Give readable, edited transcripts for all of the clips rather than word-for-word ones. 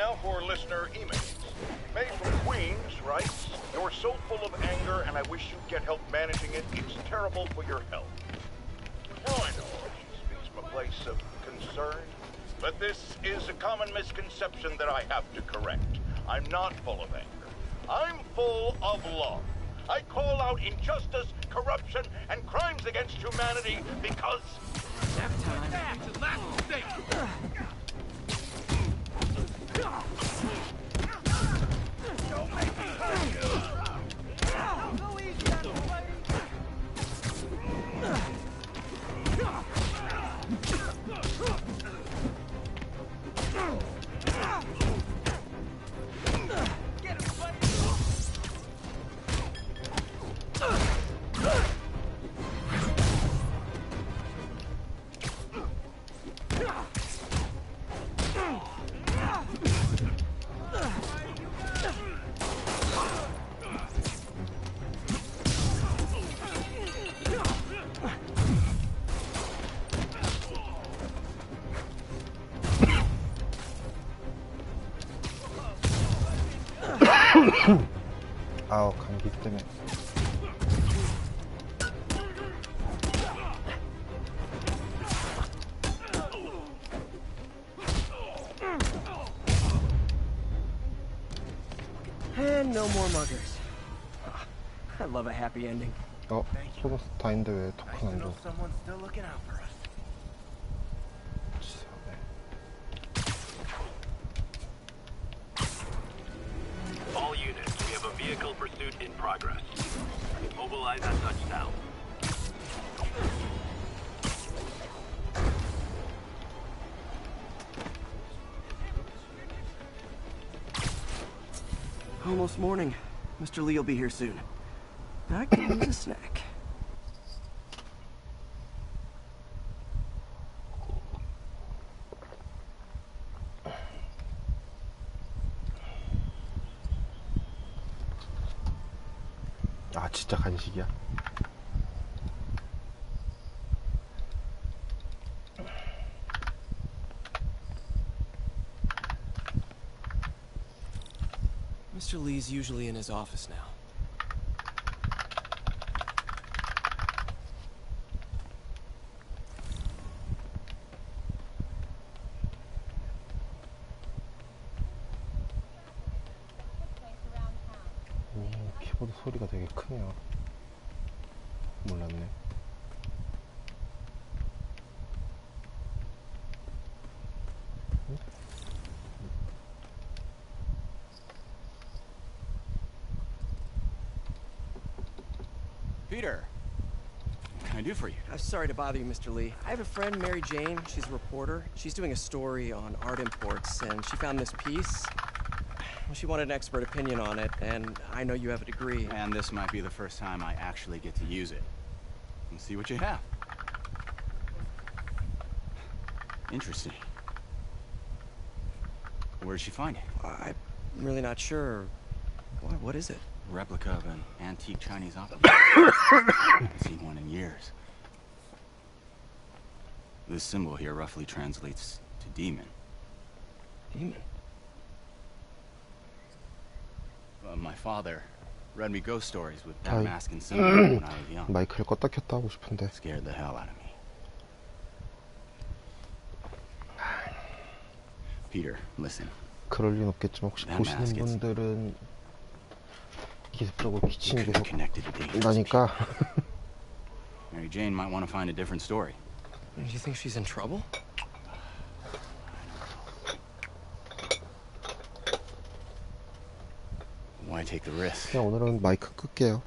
now for listener emails. May from Queens writes, "You're so full of anger and I wish you'd get help managing it. It's terrible for your health." Now I know she speaks from a place of concern, but this is a common misconception that I have to correct. I'm not full of anger. I'm full of love. I call out injustice, corruption, and crimes against humanity because... Nap time. Last thing. Don't make me hurt you. Go easy on the lady. Get him, buddy. 아우 감기 때문에. And no more muggers. I love a happy ending. 소노스 다인데 왜 토큰 안 줘? Someone's still looking out for us. All units, we have a vehicle pursuit in progress. Mobilize at touchdown. Almost morning. Mr. Lee will be here soon. I can use a snack. 아 진짜 간식이야? Mr. Lee's usually in his office now. 키보드 소리가 되게 크네요. 몰랐네. 응? Peter, what can I do for you? I'm sorry to bother you, Mr. Lee. I have a friend, Mary Jane. She's a reporter. She's doing a story on art imports, and she found this piece. Well, she wanted an expert opinion on it, and I know you have a degree. And this might be the first time I actually get to use it. Let's see what you have. Interesting. Where did she find it? I'm really not sure. What is it? A replica of an antique Chinese opera. I haven't seen one in years. This symbol here roughly translates to demon. Demon? My father read me ghost stories with that mask and symbol when I was young. 마이크를 껐다 켰다 하고 싶은데. Scared the hell out of me. Peter, listen. 그럴 리는 없겠지만 혹시 보시는 분들은 기습적으로 기침이 계속 나니까. Mary Jane might want to find a different story. Do you think she's in trouble? Why take the risk? 그냥 오늘은 마이크 끌게요.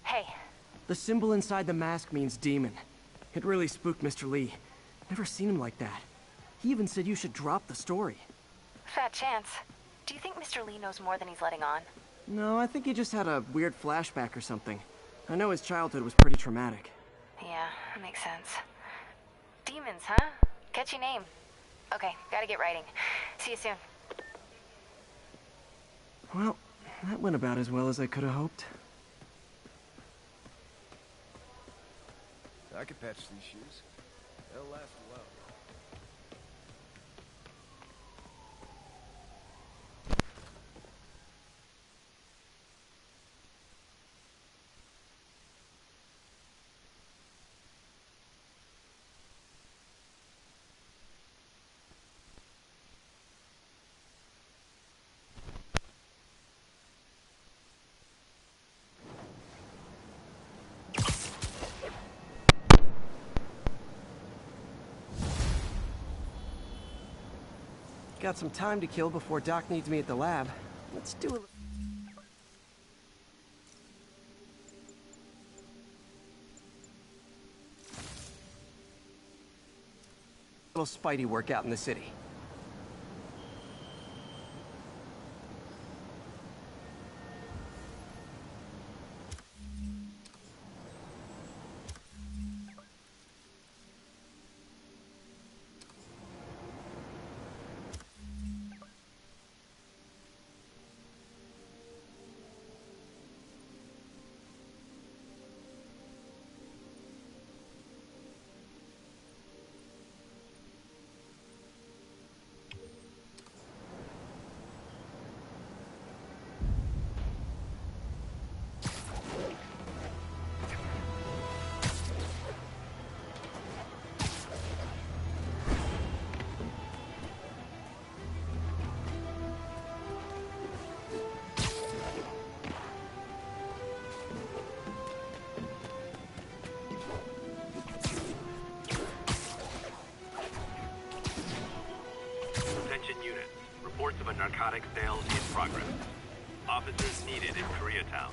Hey. The symbol inside the mask means demon. It really spooked Mr. Lee. Never seen him like that. He even said you should drop the story. Fat chance. Do you think Mr. Lee knows more than he's letting on? No, I think he just had a weird flashback or something. I know his childhood was pretty traumatic. Yeah, makes sense. Demons, huh? Catchy name. Okay, gotta get writing. See you soon. Well, that went about as well as I could have hoped. I could patch these shoes. They'll last a while. Got some time to kill before Doc needs me at the lab. Let's do a little Spidey workout in the city. Attention units. Reports of a narcotic sales in progress. Officers needed in Koreatown.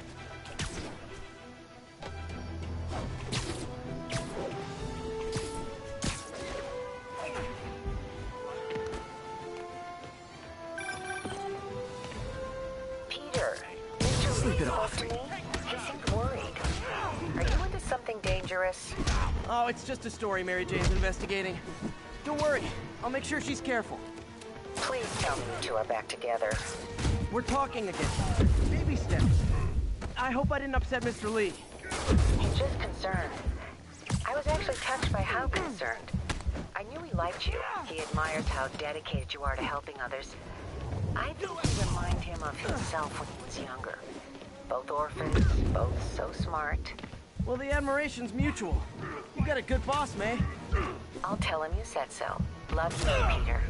Peter, Mr. Sleep Lee it off. spoke to me. He seemed worried. Are you into something dangerous? Oh, it's just a story Mary Jane's investigating. Don't worry, I'll make sure she's careful. Please tell me you two are back together. We're talking again. Baby steps. I hope I didn't upset Mr. Lee. He's just concerned. I was actually touched by how concerned. I knew he liked you. He admires how dedicated you are to helping others. I think you remind him of himself when he was younger. Both orphans, both so smart. Well, the admiration's mutual. You got a good boss, May. I'll tell him you said so. Love you, Peter.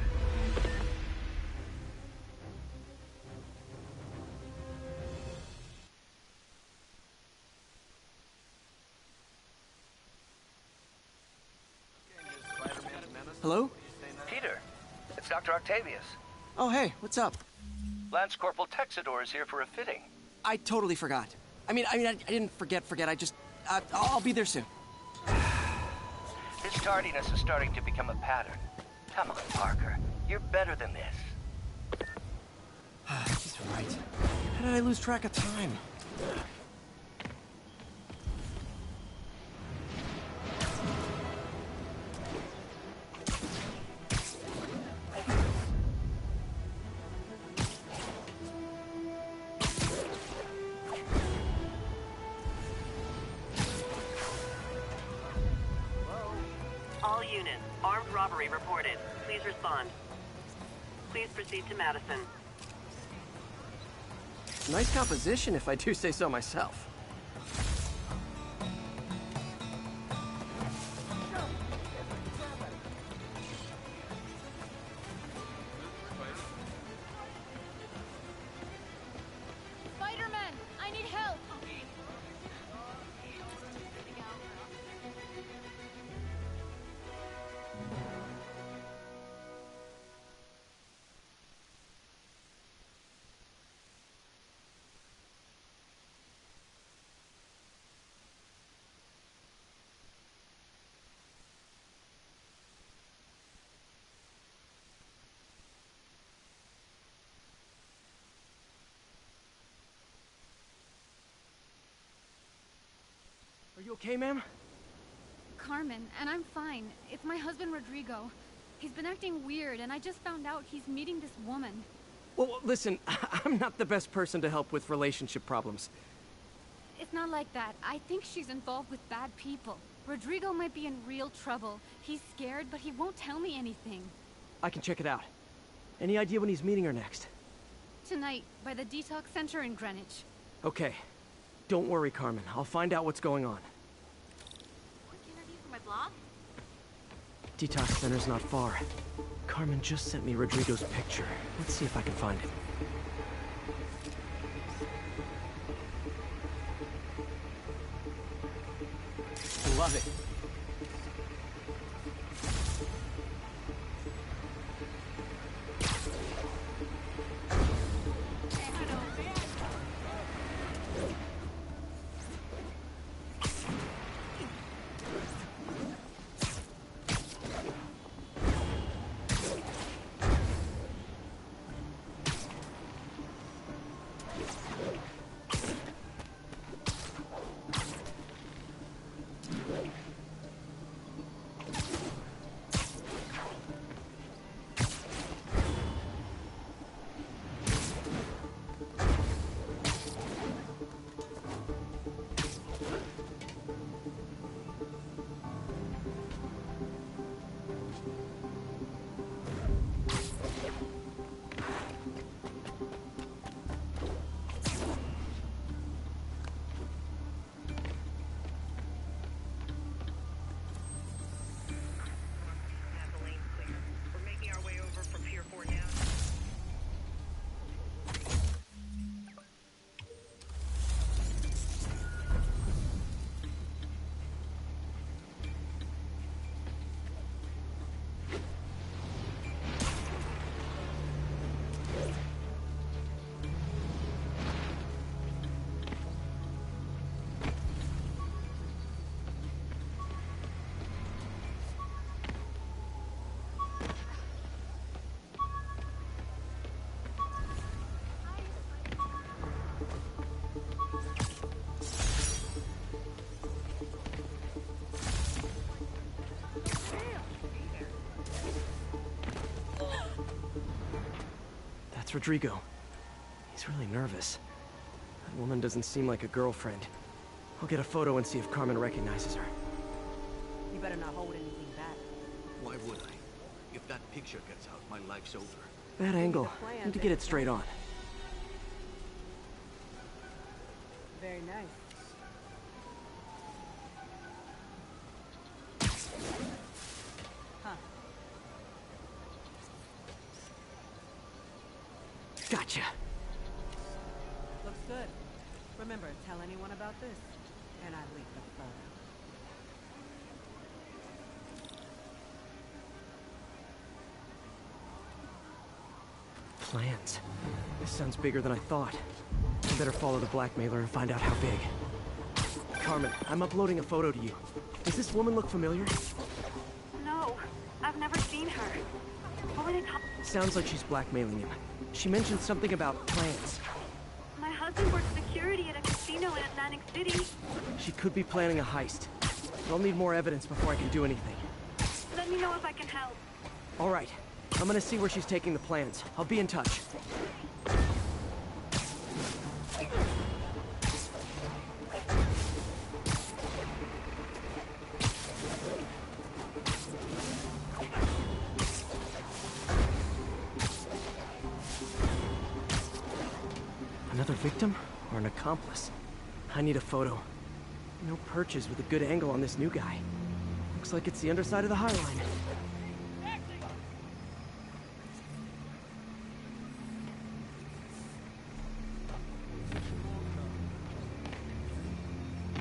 Hello? Peter, it's Dr. Octavius. Oh, hey, what's up? Lance Corporal Texador is here for a fitting. I totally forgot. I didn't forget. I just, I'll be there soon. His tardiness is starting to become a pattern. Come on, Parker. You're better than this. He's right. How did I lose track of time? All units, armed robbery reported. Please respond. Please proceed to Madison. Nice composition, if I do say so myself. Spider-Man, I need help. you okay, ma'am? Carmen, and I'm fine. It's my husband, Rodrigo. He's been acting weird, and I just found out he's meeting this woman. Well, listen, I'm not the best person to help with relationship problems. It's not like that. I think she's involved with bad people. Rodrigo might be in real trouble. He's scared, but he won't tell me anything. I can check it out. Any idea when he's meeting her next? Tonight, by the detox center in Greenwich. Okay. Don't worry, Carmen. I'll find out what's going on. What can I do for my blog? Detox center's not far. Carmen just sent me Rodrigo's picture. Let's see if I can find it. Love it. Rodrigo. He's really nervous. That woman doesn't seem like a girlfriend. I'll get a photo and see if Carmen recognizes her. You better not hold anything back. Why would I? If that picture gets out, my life's over. Bad angle. Need to get it straight on. Very nice. Gotcha. Looks good. Remember, tell anyone about this, and I leak the photo. Plans. This sounds bigger than I thought. I better follow the blackmailer and find out how big. Carmen, I'm uploading a photo to you. Does this woman look familiar? No, I've never seen her. What were they talking? Sounds like she's blackmailing him. She mentioned something about plans. My husband works security at a casino in Atlantic City. She could be planning a heist. I'll need more evidence before I can do anything. Let me know if I can help. All right. I'm gonna see where she's taking the plans. I'll be in touch. Another victim or an accomplice? I need a photo. No perches with a good angle on this new guy. Looks like it's the underside of the High Line.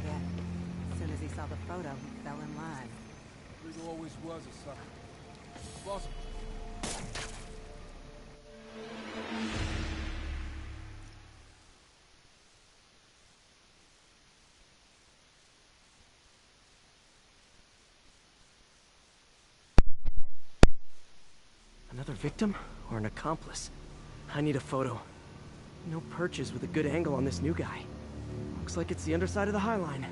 Yeah. As soon as he saw the photo, he fell in line. Rigo always was a sucker. Boss. Another victim or an accomplice? I need a photo. No perches with a good angle on this new guy. Looks like it's the underside of the High Line.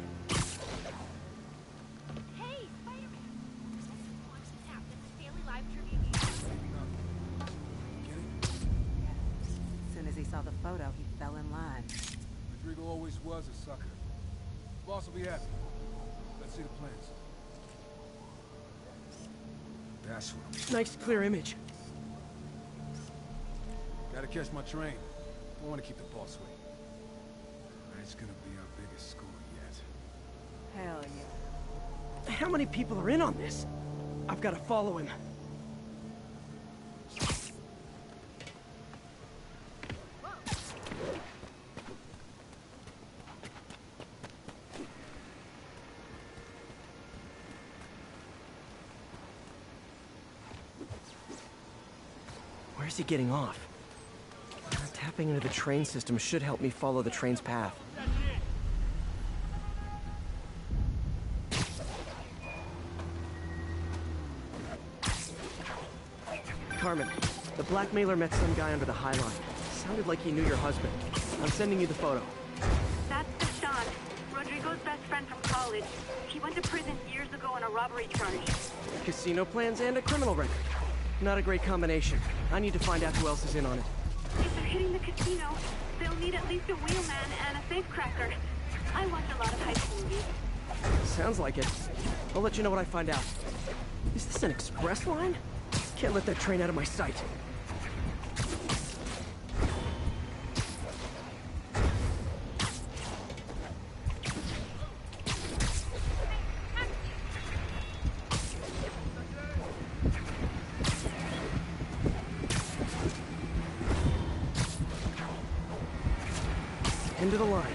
sucker. Boss will be happy. Let's see the plans. That's what I'm... Nice clear image. Gotta catch my train. I want to keep the boss waiting. Tonight's gonna be our biggest score yet. Hell yeah. How many people are in on this? I've got to follow him. Where's he getting off? Tapping into the train system should help me follow the train's path. Carmen, the blackmailer met some guy under the High Line. Sounded like he knew your husband. I'm sending you the photo. That's Deshaun, Rodrigo's best friend from college. He went to prison years ago on a robbery charge. Casino plans and a criminal record. Not a great combination. I need to find out who else is in on it. If they're hitting the casino, they'll need at least a wheelman and a safecracker. I watch a lot of heist movies. Sounds like it. I'll let you know what I find out. Is this an express line? Can't let that train out of my sight. End of the line.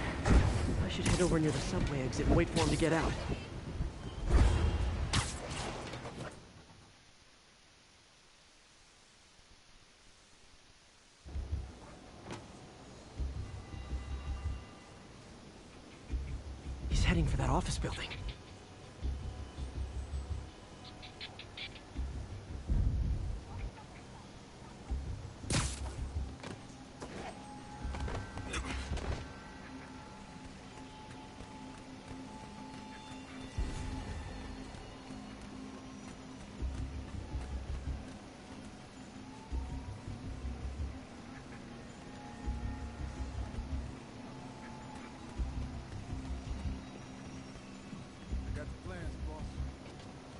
I should head over near the subway exit and wait for him to get out. He's heading for that office building.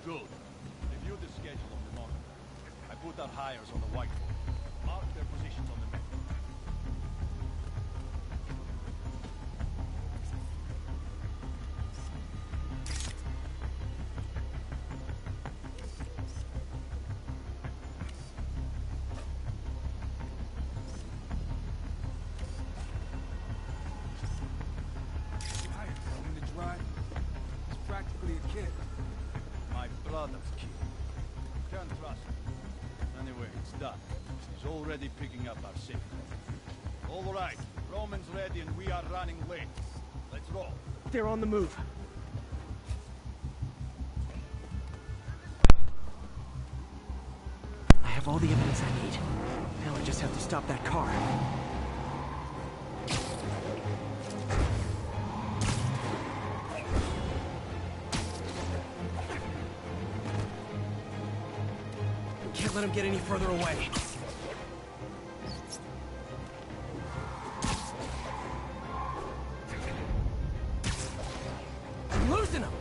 Good. Review the schedule of the monitor. I put our hires on the whiteboard. Mark their positions on the map. In the drive, it's practically a kid. My brother's kid. Can't trust him. Anyway, it's done. He's already picking up our signal. All right, Roman's ready and we are running late. Let's roll. They're on the move. I have all the evidence I need. Now I just have to stop that car. Can't let him get any further away. I'm losing him!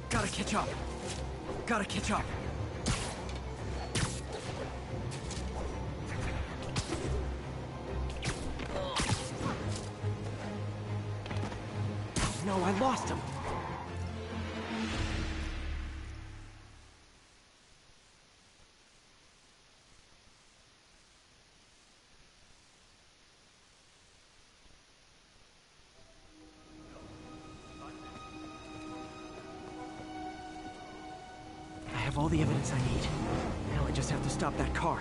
Gotta catch up. Gotta catch up. No, I lost him. have all the evidence I need. Now I just have to stop that car.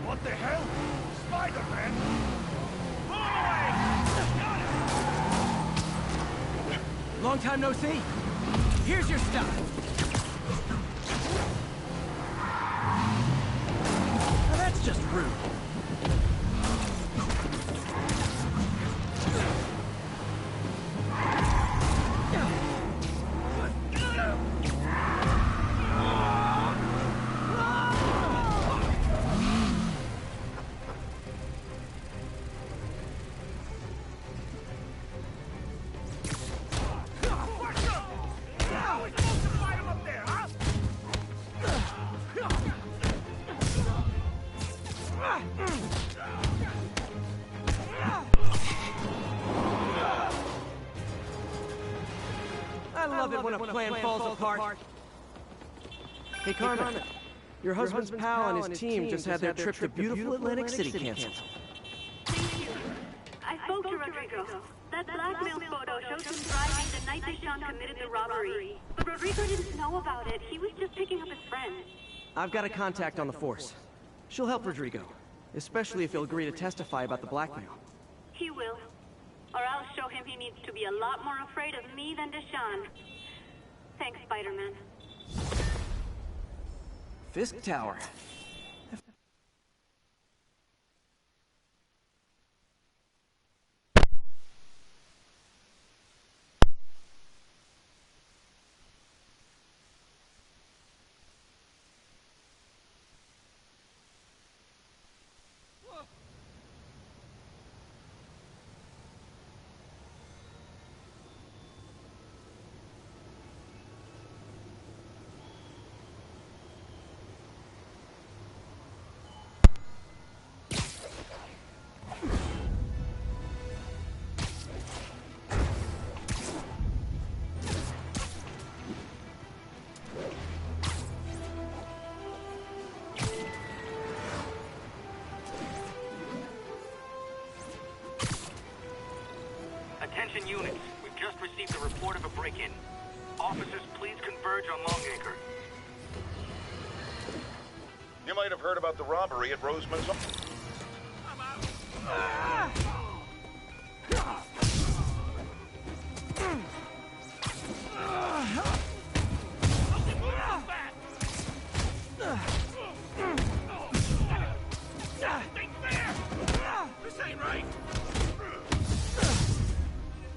What the hell? Spider-Man? Long time no see. Here's your stuff. Now that's just rude. I love it when a plan falls apart. Hey, Carmen. Your husband's pal and his team just had their trip to beautiful Atlantic City canceled. I spoke to Rodrigo. That blackmail photo shows him driving the night Deshaun committed the robbery. But Rodrigo didn't know about it. He was just picking up his friend. I've got a contact on the force. She'll help Rodrigo, especially if he'll agree to testify about the blackmail. He will. Or I'll show him he needs to be a lot more afraid of me than Deshaun. Thanks, Spider-Man. Fisk Tower. Attention units, we've just received a report of a break-in. Officers, please converge on Longacre. You might have heard about the robbery at Roseman's. This ain't right!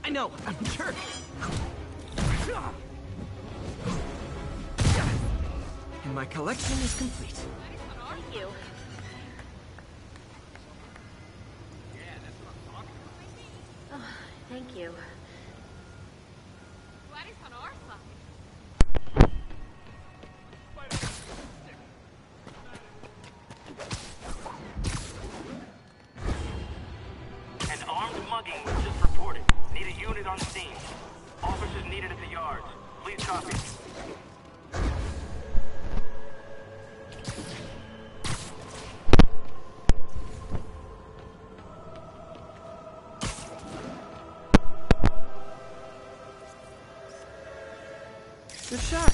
I know, I'm a jerk. And my collection is complete. Thank you. Oh, thank you. Glad he's on our side. An armed mugging was just reported. Need a unit on scene. Officers needed at the yards. Please copy. Good shot.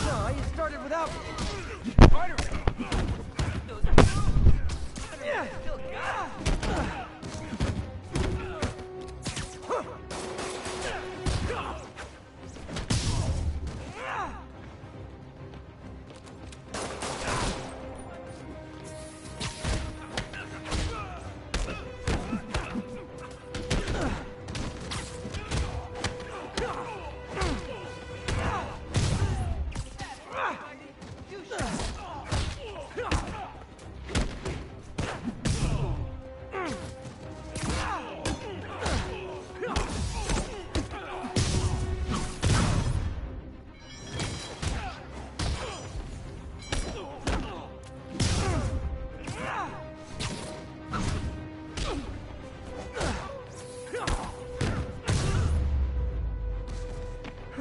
No, you started without me.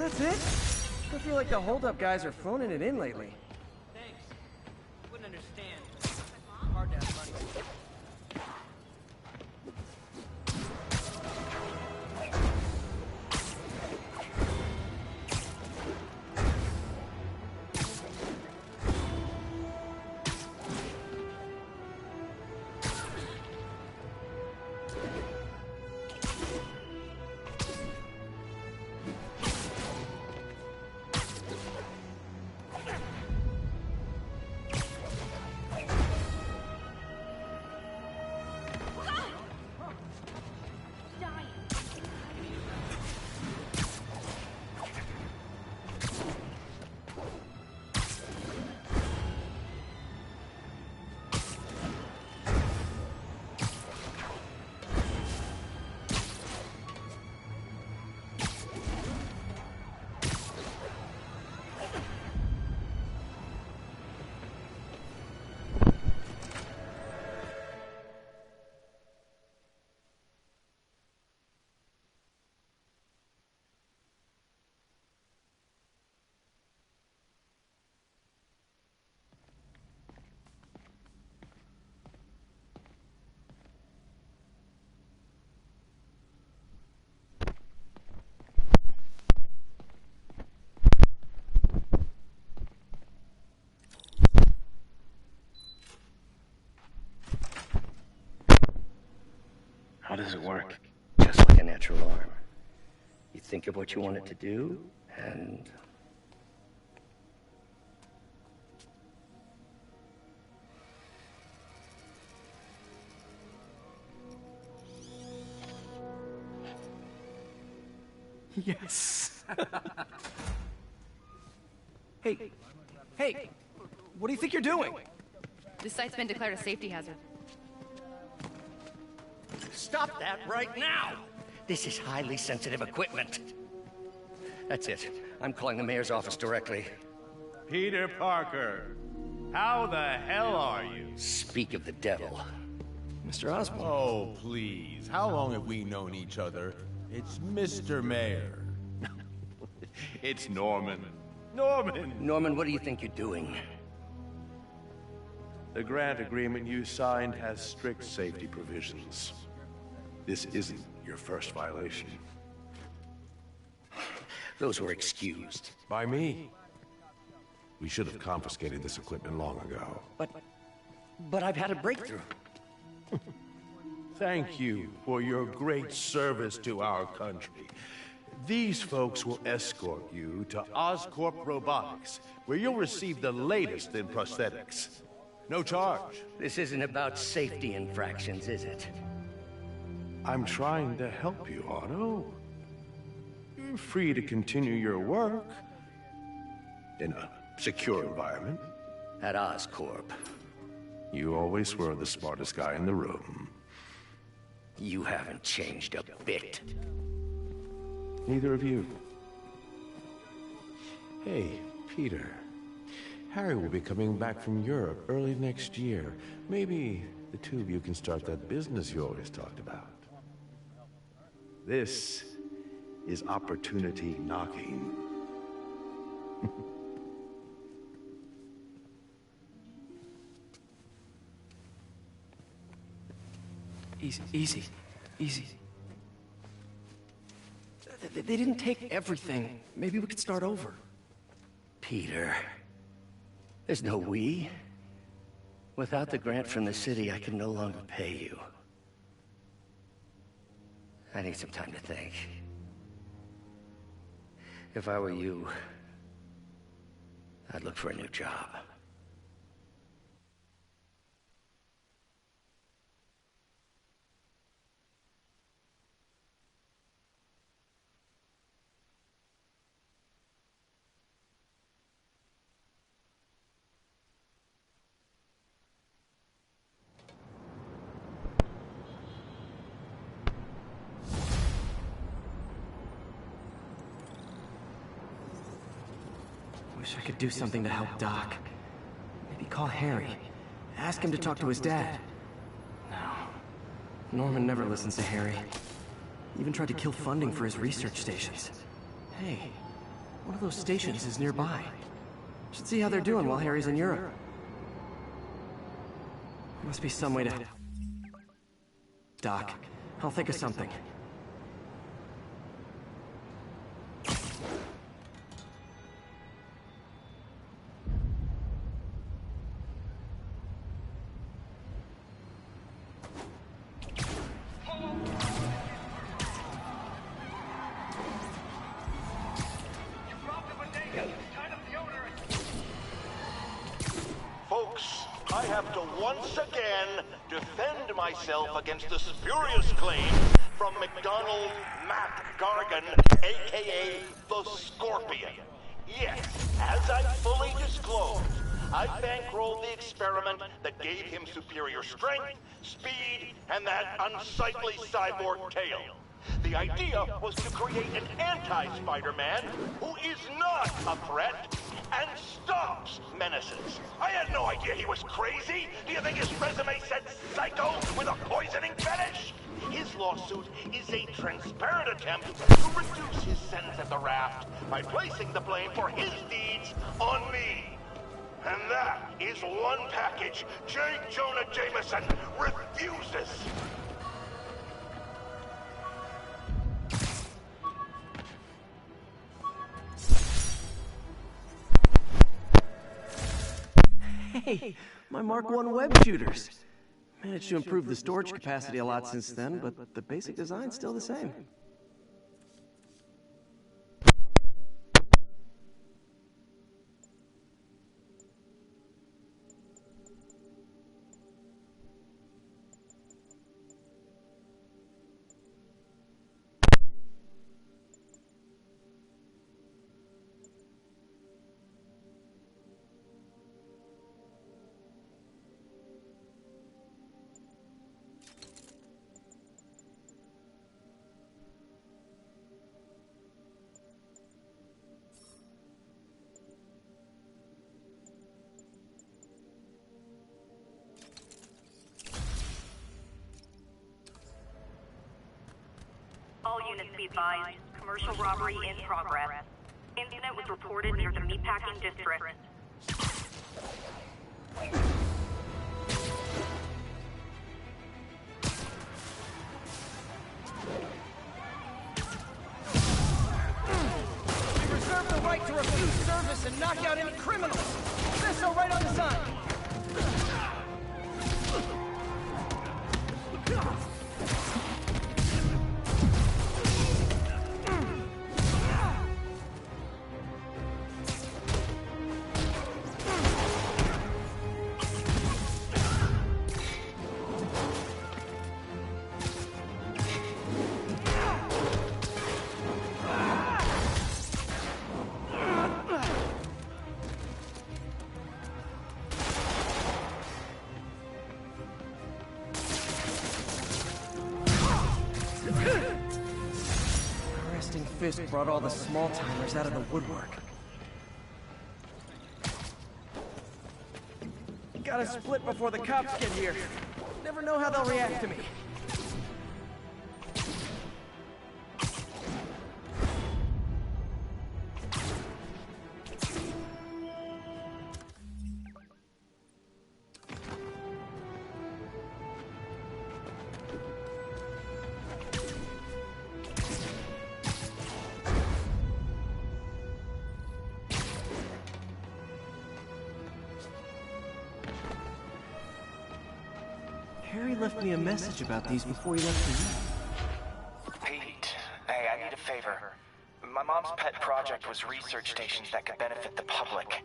That's it? I feel like the hold-up guys are phoning it in lately. Thanks. Wouldn't understand. Hard to have money. How does it work? Just like a natural arm. You think of what you want it to do, and... Yes. Hey, what do you think you're doing? This site's been declared a safety hazard. Stop that right now! This is highly sensitive equipment. That's it. I'm calling the mayor's office directly. Peter Parker, how the hell are you? Speak of the devil. Mr. Osborn. Oh, please. How long have we known each other? It's Mr. Mayor. It's Norman. Norman, what do you think you're doing? The grant agreement you signed has strict safety provisions. This isn't your first violation. Those were excused. By me. We should have confiscated this equipment long ago. But I've had a breakthrough. Thank you for your great service to our country. These folks will escort you to Oscorp Robotics, where you'll receive the latest in prosthetics. No charge. This isn't about safety infractions, is it? I'm trying to help you, Otto. You're free to continue your work in a secure environment. At Oscorp. You always were the smartest guy in the room. You haven't changed a bit. Neither of you. Hey, Peter. Harry will be coming back from Europe early next year. Maybe the two of you can start that business you always talked about. This is opportunity knocking. Easy. They didn't take everything. Maybe we could start over. Peter, there's no we. Without the grant from the city, I can no longer pay you. I need some time to think. If I were you, I'd look for a new job. Wish I could do something to help Doc. Maybe call Harry. Ask him to talk to his dad. No. Norman never listens to Harry. He even tried to kill funding for his research stations. Hey, One of those stations is nearby. Should see how they're doing while Harry's in Europe. Must be some way to... Doc, I'll think of something. Folks, I have to once again defend myself against the spurious claim from McDonald Matt Gargan, aka the Scorpion. Yes, as I fully disclosed, I bankrolled the experiment that gave him superior strength, speed, and that unsightly cyborg tail. The idea was to create an anti-Spider-Man who is not a threat and stops menaces. I had no idea he was crazy. Do you think his resume said psycho with a poisoning fetish? His lawsuit is a transparent attempt to reduce his sentence at the raft by placing the blame for his deeds on me. And that is one package J. Jonah Jameson refuses. Hey, my Mark I web shooters. Managed to improve the storage capacity a lot since then, but the basic design's still the same. All units be advised. Commercial robbery in progress. Incident was reported near the meatpacking district. We reserve the right to refuse service and knock out any criminals. Says so right on the sign. Fist brought all the small-timers out of the woodwork. Gotta split before the cops get here. Never know how they'll react to me. Harry left me a message about these before he left for you. Pete, hey, I need a favor. My mom's pet project was research stations that could benefit the public.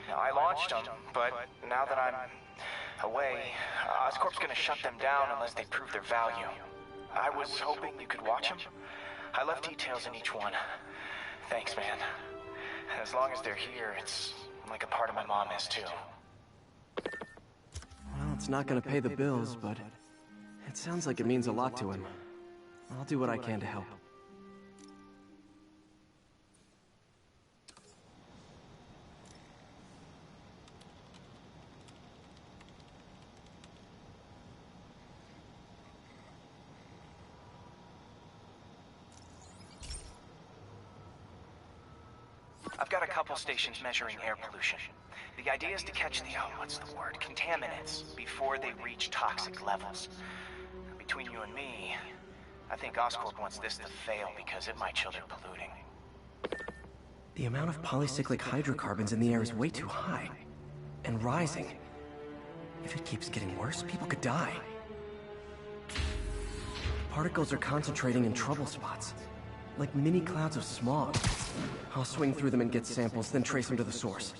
Now, I launched them, but now that I'm away, Oscorp's gonna shut them down unless they prove their value. I was hoping you could watch them. I left details in each one. Thanks, man. And as long as they're here, it's like a part of my mom is, too. Well, it's not gonna pay the bills, but it sounds like it means a lot to him. I'll do what I can to help. I've got a couple stations measuring air pollution. The idea is to catch the, contaminants before they reach toxic levels. Between you and me, I think Oscorp wants this to fail because it might show they're polluting. The amount of polycyclic hydrocarbons in the air is way too high. And rising. If it keeps getting worse, people could die. Particles are concentrating in trouble spots. Like mini clouds of smog. I'll swing through them and get samples, then trace them to the source.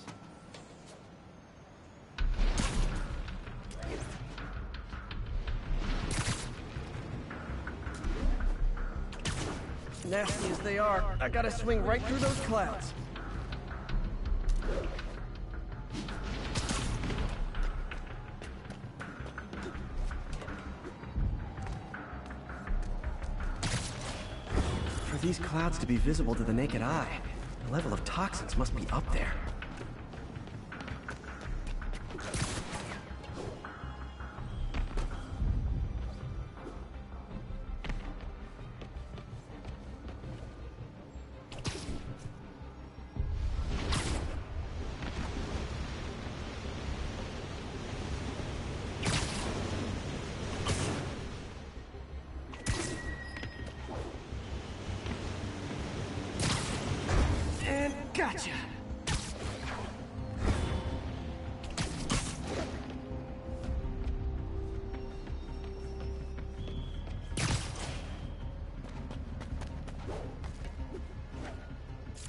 Nasty as they are, I gotta swing right through those clouds. For these clouds to be visible to the naked eye, the level of toxins must be up there. Gotcha!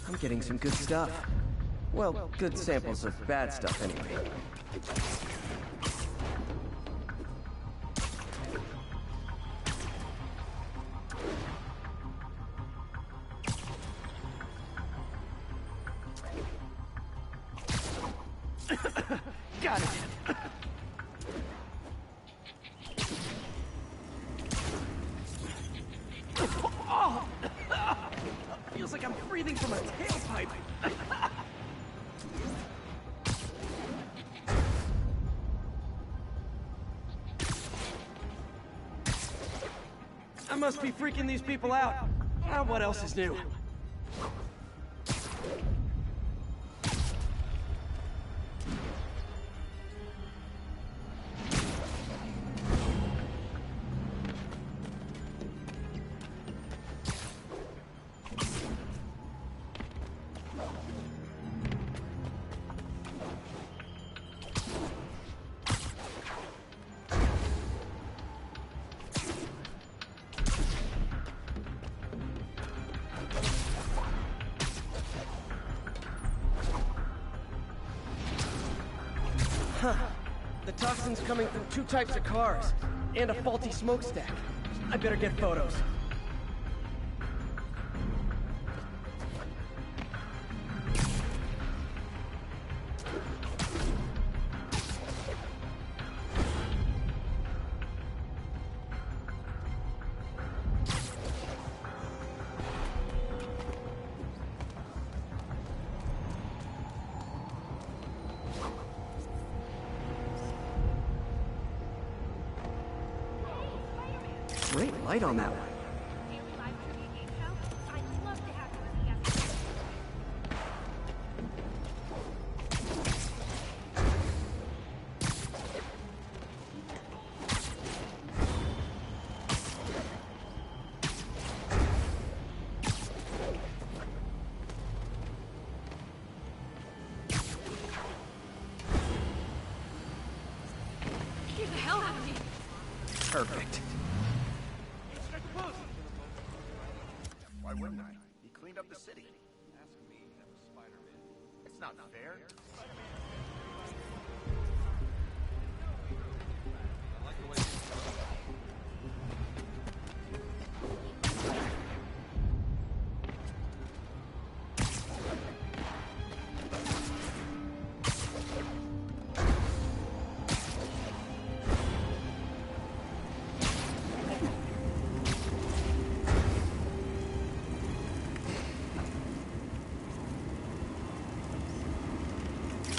I'm getting some good stuff. Well, good samples of bad stuff anyway. Got it. Oh. Feels like I'm breathing from a tailpipe. I must be freaking these people out. What else is new? Huh. The toxin's coming from 2 types of cars, and a faulty smokestack. I better get photos. Great light on that one. Get the hell out of me! Perfect. Why wouldn't I? He cleaned up the city. Ask me, that was Spider-Man. It's not fair. I like the way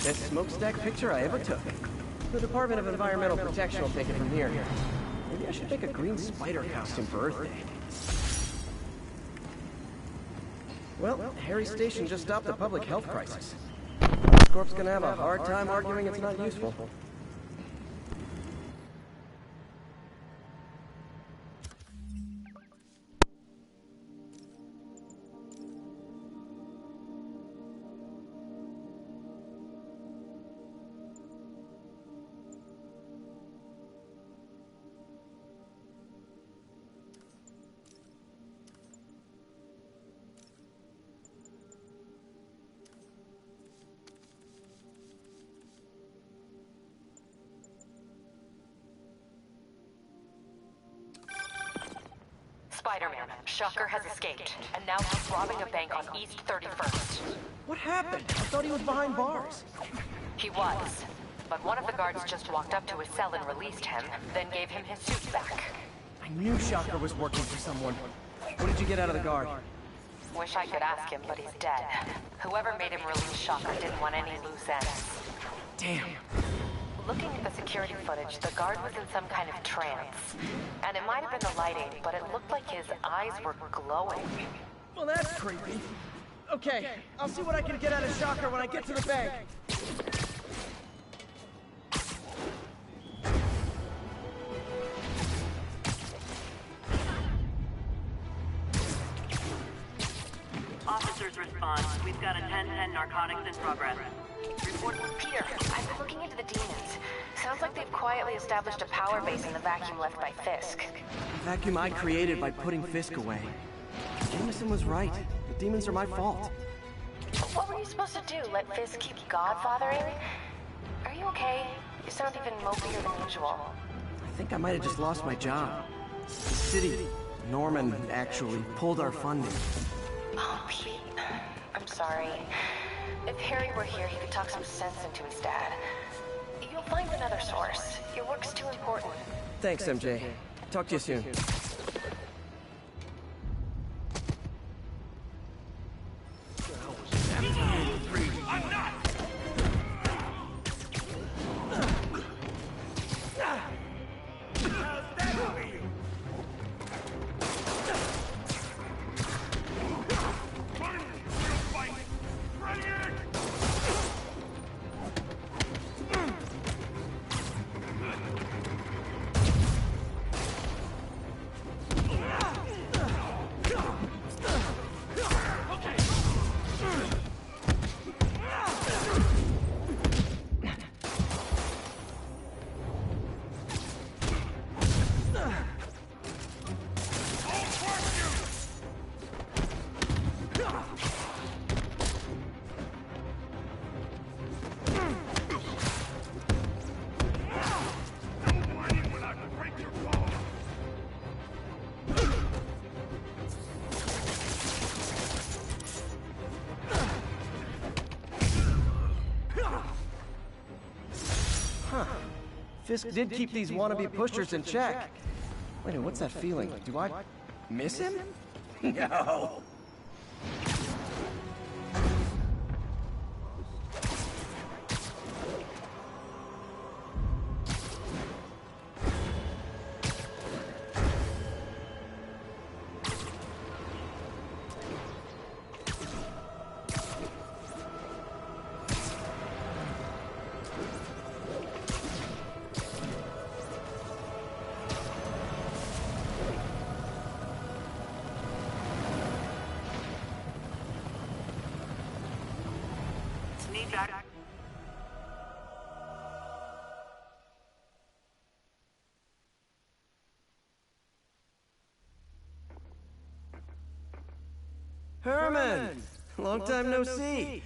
Best smokestack picture I ever took. The Department of Environmental Protection will take it from here. Maybe I should make a green spider costume for Earth Day. Well, Harry's station just stopped a public health crisis. Oscorp's gonna have a hard time arguing it's not useful. Spider-Man, Shocker has escaped, and now he's robbing a bank on East 31st. What happened? I thought he was behind bars. He was, but one of the guards just walked up to his cell and released him, then gave him his suit back. I knew Shocker was working for someone. What did you get out of the guard? Wish I could ask him, but he's dead. Whoever made him release Shocker didn't want any loose ends. Damn. Looking at the security footage, the guard was in some kind of trance. And it might have been the lighting, but it looked like his eyes were glowing. Well, that's creepy. Okay, I'll see what I can get out of Shocker when I get to the bank. Officers respond. We've got a 10-10 narcotics in progress. Peter, I've been looking into the demons. Sounds like they've quietly established a power base in the vacuum left by Fisk. The vacuum I created by putting Fisk away. Jameson was right. The demons are my fault. What were you supposed to do? Let Fisk keep godfathering? Are you okay? You sound even mopier than usual. I think I might have just lost my job. The city, Norman, actually, pulled our funding. Oh, Pete. I'm sorry. If Harry were here, he could talk some sense into his dad. You'll find another source. Your work's too important. Thanks, MJ. Talk to you soon. Fisk did keep these wannabe pushers in check. Wait a minute, what's that feeling? Do I miss him? No. Herman! Long time no see.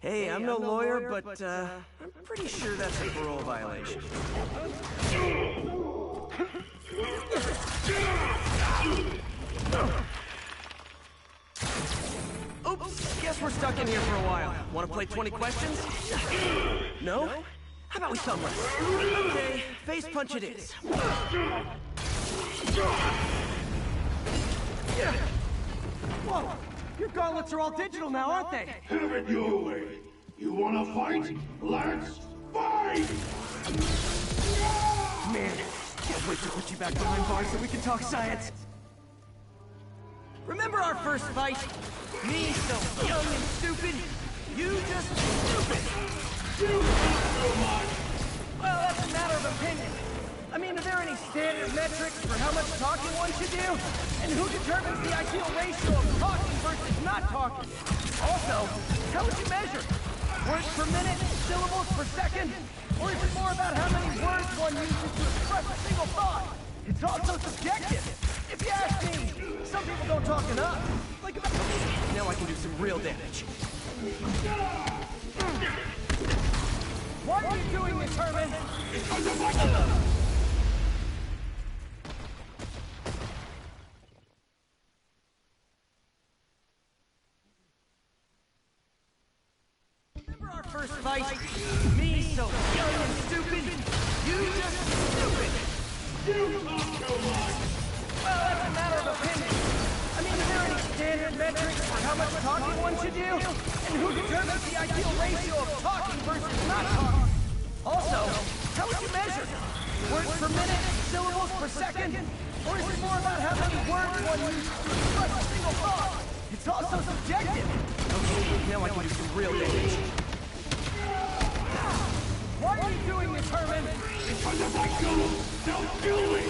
Hey, I'm no lawyer, but I'm pretty sure that's a parole violation. Oops, guess we're stuck in here for a while. Want to play 20 questions? No? How about we thumb wrestle? Okay, face punch it is. Whoa! Your gauntlets are all digital now, aren't they? Have it your way. You wanna fight? Let's fight! Man, can't wait to put you back behind bars so we can talk science. Remember our first fight? Me so young and stupid, you just stupid. Well, that's a matter of opinion. I mean, are there any standard metrics for how much talking one should do? And who determines the ideal ratio of talking versus not talking? Also, how would you measure? Words per minute, syllables per second? Or is it more about how many words one uses to express a single thought? It's also subjective. If you ask me, some people don't talk enough. Like, now I can do some real damage. Why are you doing this, Herman? Because of my... Our first fight, me so young and stupid, you just stupid. You talk too much. Well, that's a matter of opinion. I mean, are there any standard metrics for how much talking one should do? And who determines the ideal ratio of talking versus not talking? Also, how would you measure? Words per minute, syllables per second? Or is it more about how many words one uses to express a single thought? It's also subjective. Okay, now I can do some real damage. Why are you doing this, Herman? Because if I go, they'll kill me.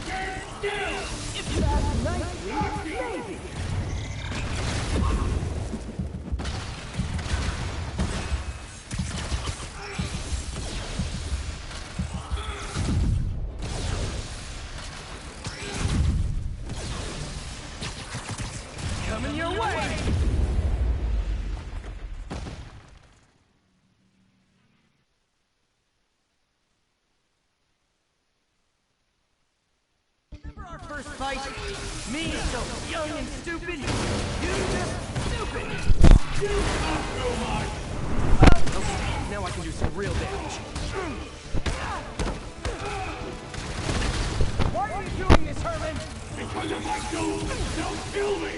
Stand still. If you ask nicely, maybe. Coming your way! Remember our first fight? Me so young and stupid, you just stupid! You talk too much. Okay, now I can do some real damage. Why are you doing this, Herman? Because if I do, they'll kill me.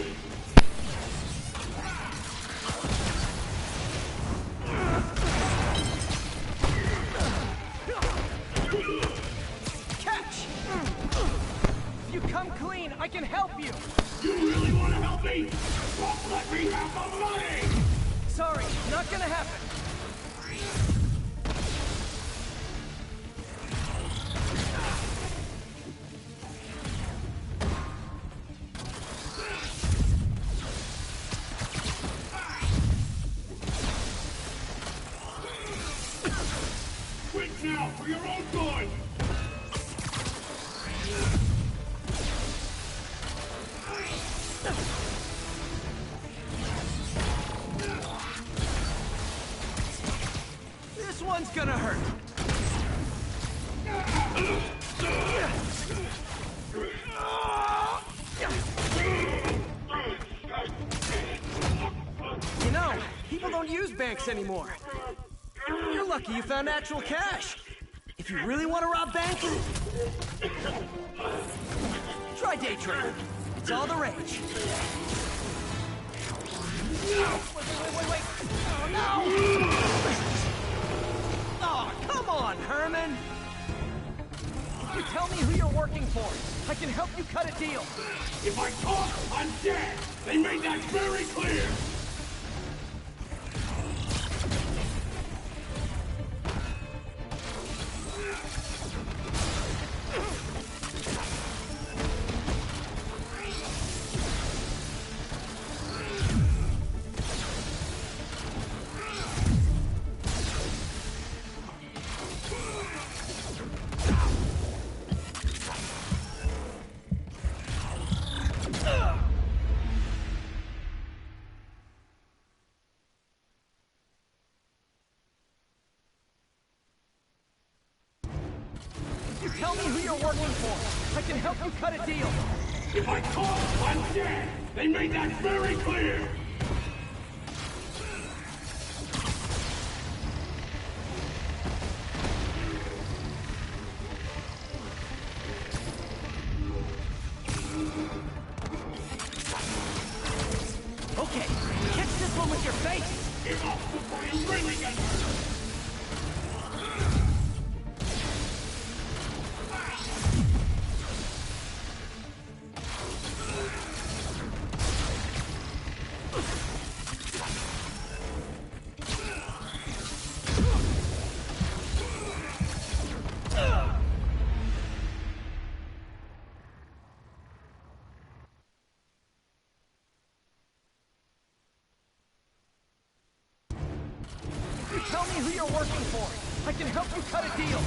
Catch! If you come clean, I can help you! You really want to help me? Don't let me have the money! Sorry, not gonna happen. Quit now, for your own good! This one's gonna hurt. You know, people don't use banks anymore. You're lucky you found actual cash. If you really want to rob banks, try day trading. It's all the rage. Wait. Oh, no! Oh, come on, Herman! If you tell me who you're working for, I can help you cut a deal. If I talk, I'm dead! They made that very clear! Tell me who you're working for. I can help you cut a deal. If I talk, I'm dead! They made that very clear! Okay, catch this one with your face! Give up before you really get hurt! you're working for. I can help you cut a deal.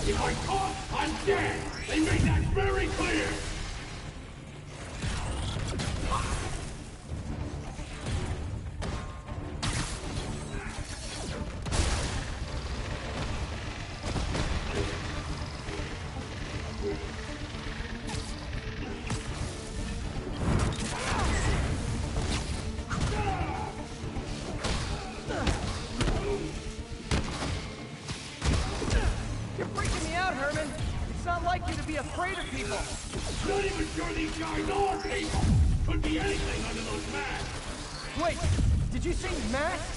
If I talk, I'm dead. They made that very clear. You're freaking me out, Herman. It's not like you to be afraid of people. Not even sure these guys are people. Could be anything under those masks. Wait, did you say masks?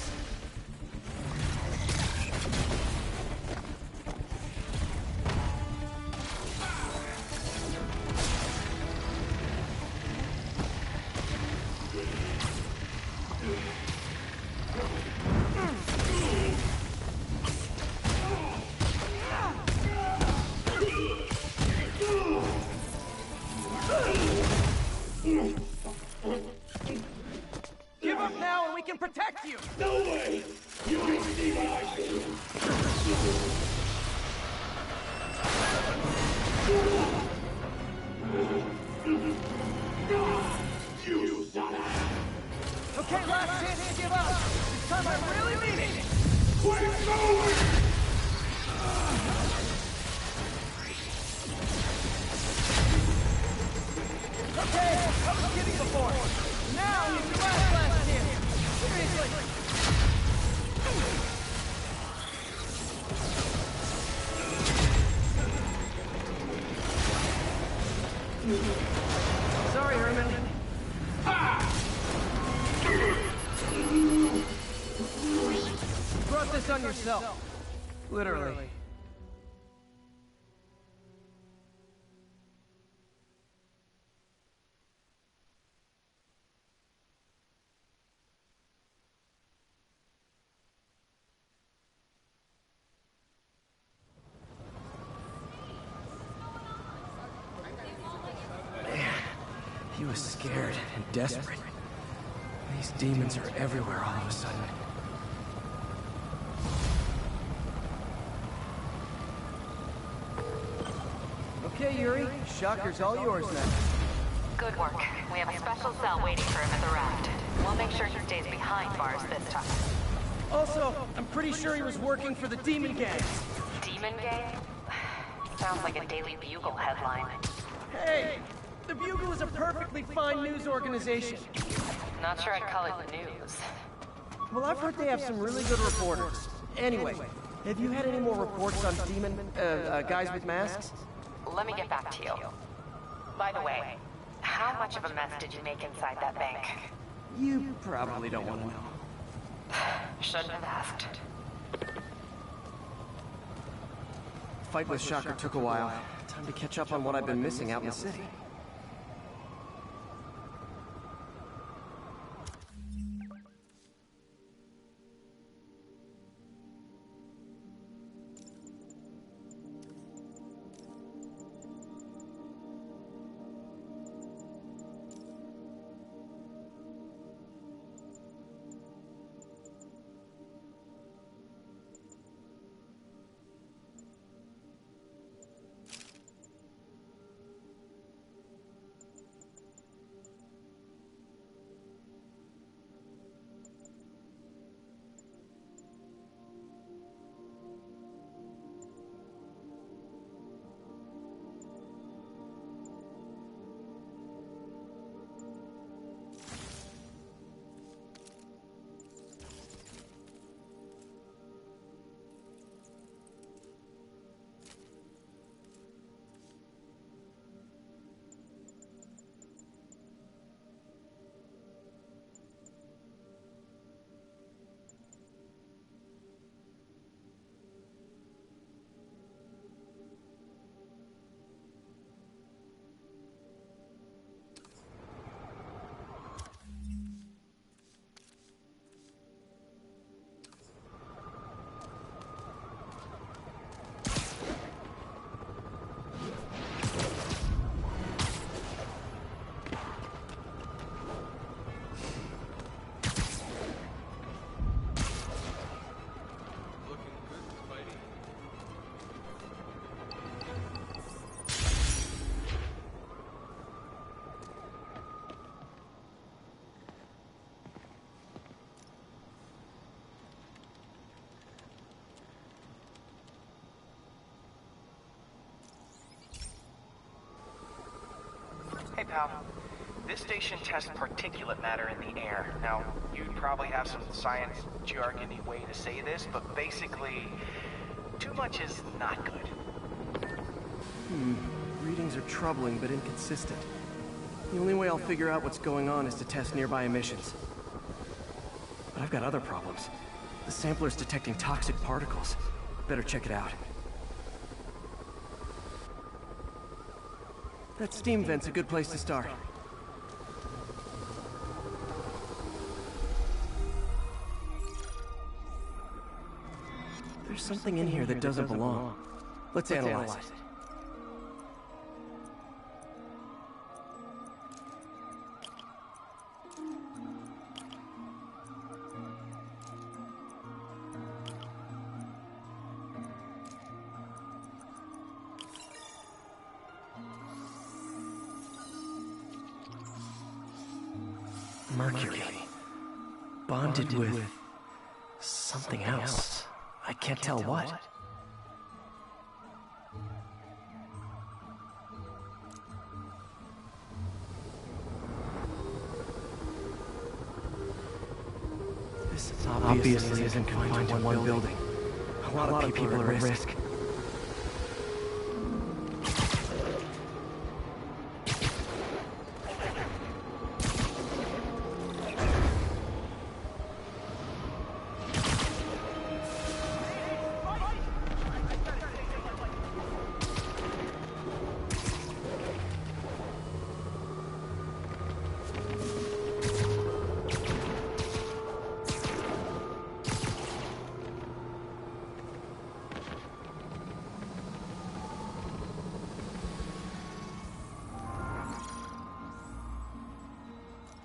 Give up now and we can protect you! No way! You can see what I see. You son of... Okay, last chance to give up. This time I really mean it. Quit going! Okay, I was kidding before. Now you can last chance. Seriously. Sorry, Herman. You brought this on yourself. Literally. He was scared and desperate. These demons are everywhere all of a sudden. Okay, Yuri. Shocker's all yours now. Good work. We have a special cell waiting for him at the raft. We'll make sure he stays behind bars this time. Also, I'm pretty sure he was working for the Demon Gang. Demon Gang? Sounds like a Daily Bugle headline. Hey! The Bugle is a perfectly fine news organization. Not sure I'd call it news. Well, I've heard they have some really good reporters. Anyway, have you had any more reports on guys with masks? Let me get back to you. By the way, how much of a mess did you make inside that bank? You probably don't want to know. Shouldn't have asked. Fight with Shocker took a while. Time to catch up on what I've been missing out in the city. pal. This station tests particulate matter in the air. Now, you'd probably have some science jargony way to say this, but basically, too much is not good. Readings are troubling but inconsistent. The only way I'll figure out what's going on is to test nearby emissions. But I've got other problems. The sampler's detecting toxic particles. Better check it out. That steam vent's a good place to start. There's something in here that doesn't belong. Let's analyze it. Mercury. Bonded with something else. I can't tell what. This obviously isn't confined to one building. A lot of people are at risk.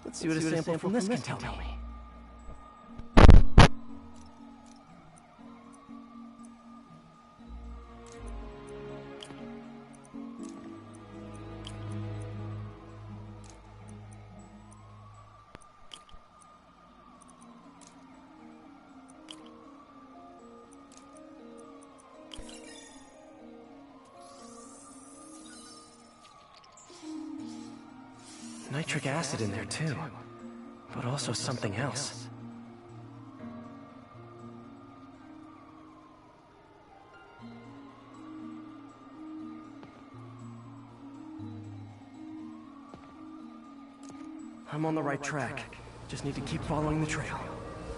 Let's see what a sample from this can tell me. Nitric acid in there too, but also something else. I'm on the right track. Just need to keep following the trail.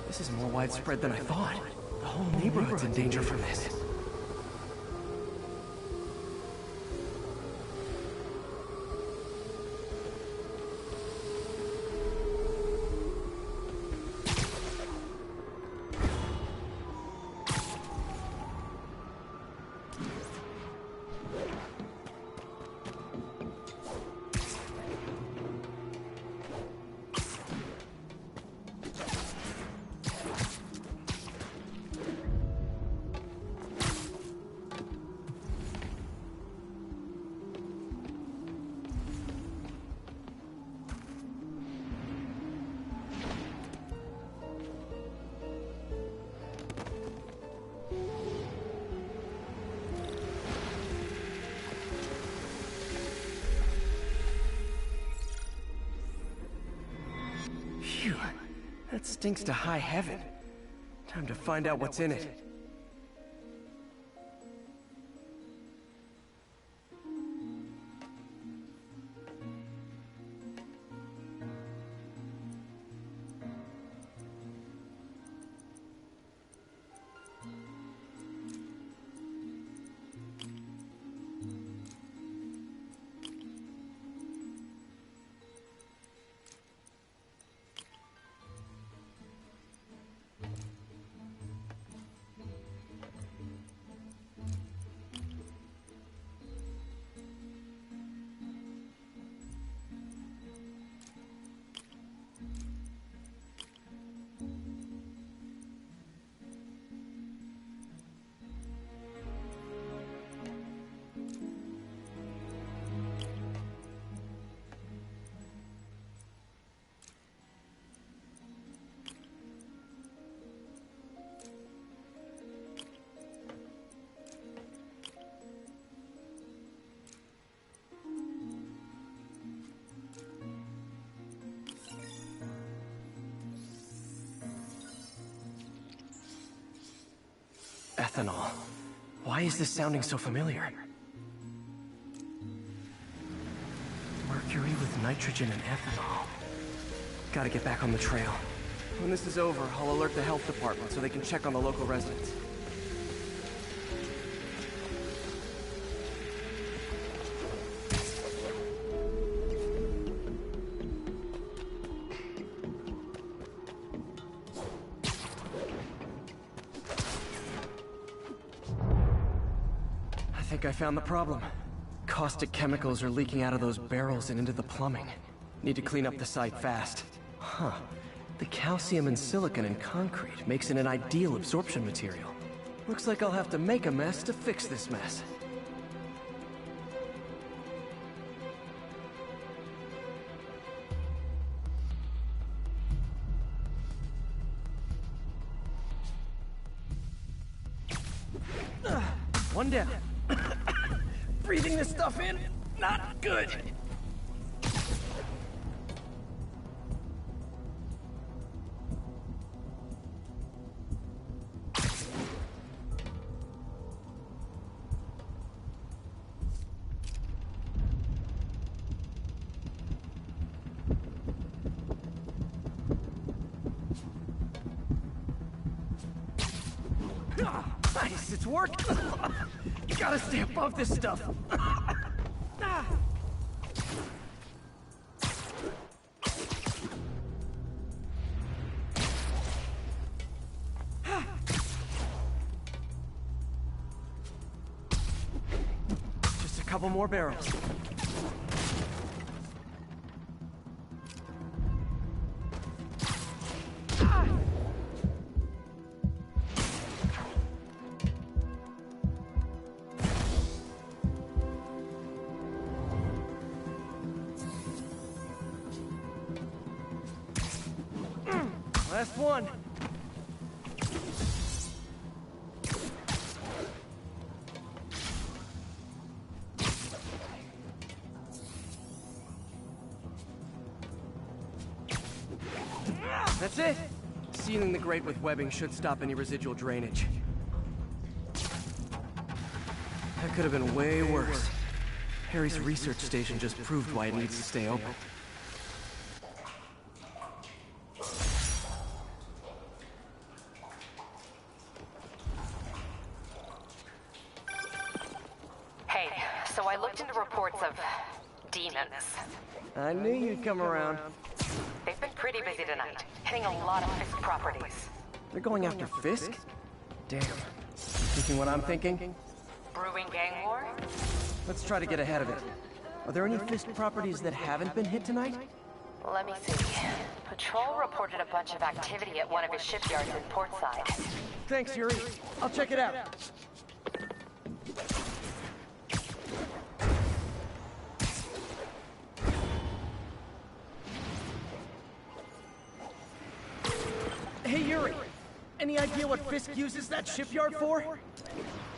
This is more widespread than I thought. The whole neighborhood's in danger from this. Phew, that stinks to high heaven. Time to find out what's in it. Ethanol. Why is this sounding so familiar? Mercury with nitrogen and ethanol. Gotta get back on the trail. When this is over, I'll alert the health department so they can check on the local residents. I think I found the problem. Caustic chemicals are leaking out of those barrels and into the plumbing. Need to clean up the site fast. Huh. The calcium and silicon in concrete makes it an ideal absorption material. Looks like I'll have to make a mess to fix this mess. One down. Breathing this stuff in, not good. Nice, it's working. You gotta stay above this stuff. Just a couple more barrels. Last one. That's it. Sealing the grate with webbing should stop any residual drainage. That could have been way worse. Harry's research station just proved why it needs to stay open. I knew you'd come around. They've been pretty busy tonight, hitting a lot of Fisk properties. They're going after Fisk? Damn. You thinking what I'm thinking? Brewing gang war? Let's try to get ahead of it. Are there any Fisk properties that haven't been hit tonight? Let me see. Patrol reported a bunch of activity at one of his shipyards in Portside. Thanks, Yuri. I'll check it out. Hey, Yuri. Any idea what Fisk uses that shipyard for?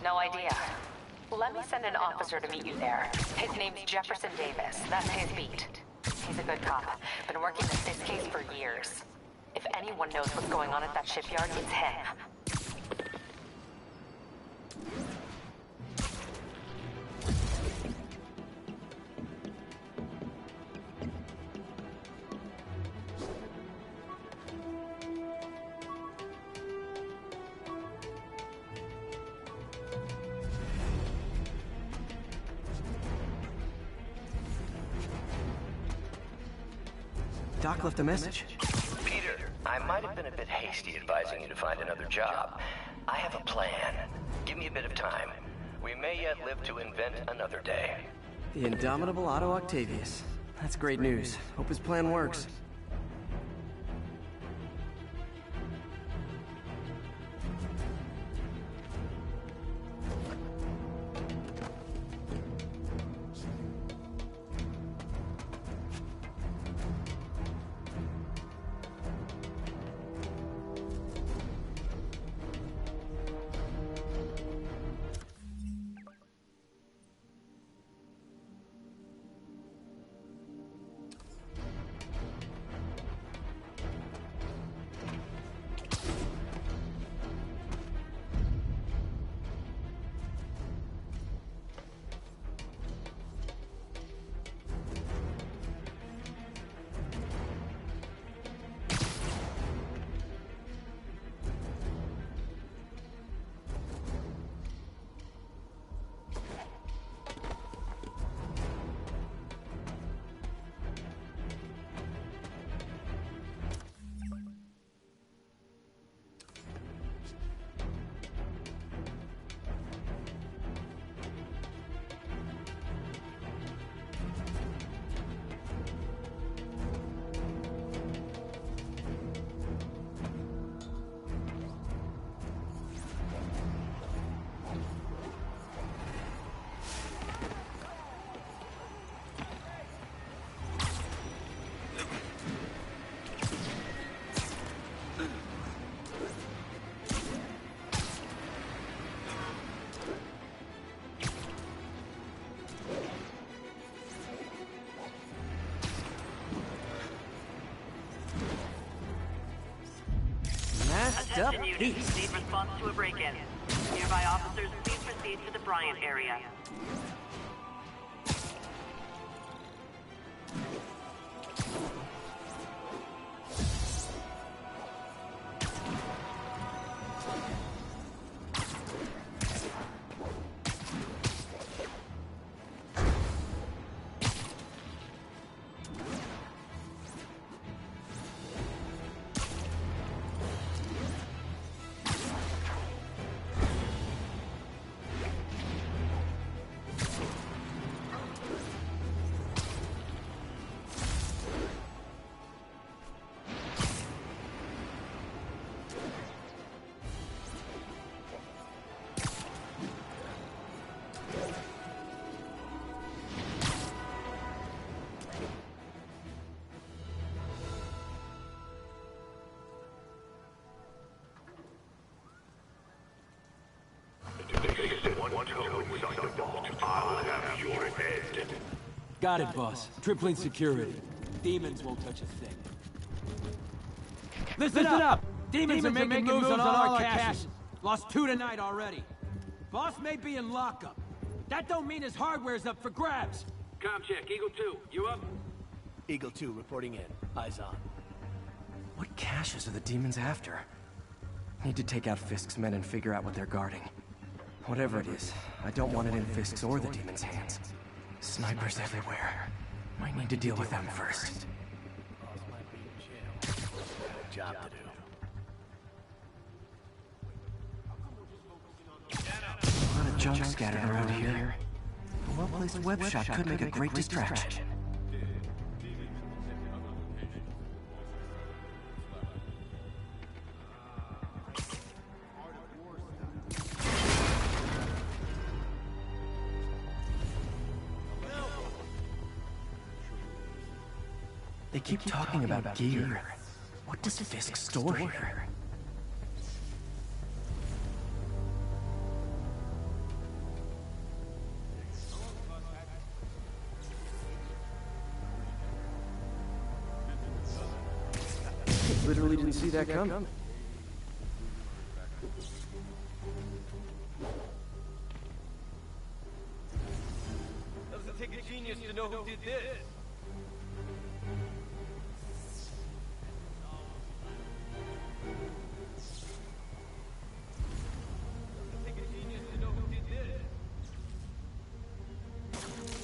No idea. Let me send an officer to meet you there. His name's Jefferson Davis. That's his beat. He's a good cop. Been working this case for years. If anyone knows what's going on at that shipyard, it's him. Doc left a message. Peter, I might have been a bit hasty advising you to find another job. I have a plan. Give me a bit of time. We may yet live to invent another day. The indomitable Otto Octavius. That's great news. Hope his plan works. up, Attention units, peace. need response to a break-in. Nearby officers, please proceed to the Bryant area. Got it, boss. Tripling security. Demons won't touch a thing. Listen up! Demons are making moves on all our caches. Lost 2 tonight already. Boss may be in lockup. That don't mean his hardware's up for grabs. Com check, Eagle 2, you up? Eagle 2 reporting in. Eyes on. What caches are the demons after? Need to take out Fisk's men and figure out what they're guarding. Whatever it is, I don't want it in Fisk's or the demons' hands. Snipers everywhere. Might need to deal with them first. Job to do. A lot of junk scattered around here. A well-placed web shot could make a great distraction. They keep talking about gear. What does Fisk store here? Literally didn't see that coming. Doesn't take a genius to know who did this.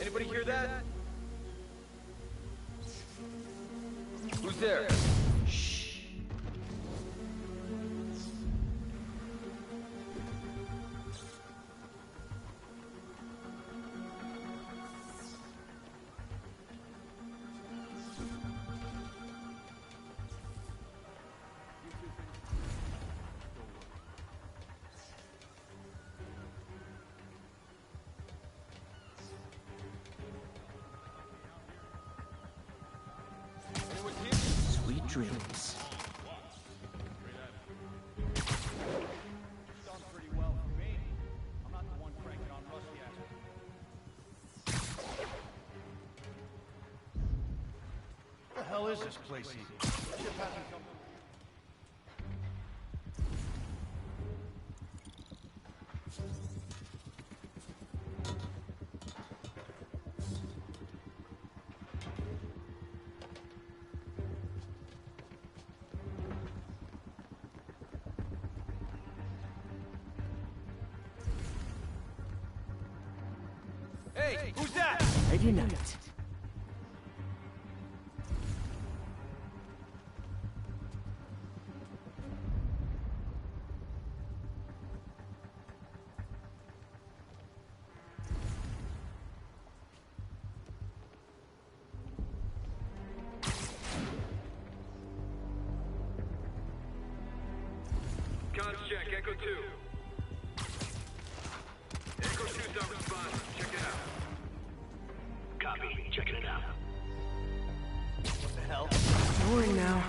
Anybody hear that? Who's there? Shh. Sweet dreams. What the hell is this place even? Ship hasn't come. Hey, who's that? Ready night. Cons check, Echo 2. Echo 2's not responding. Check it out. Copy. Checking it out. What the hell? Boring now.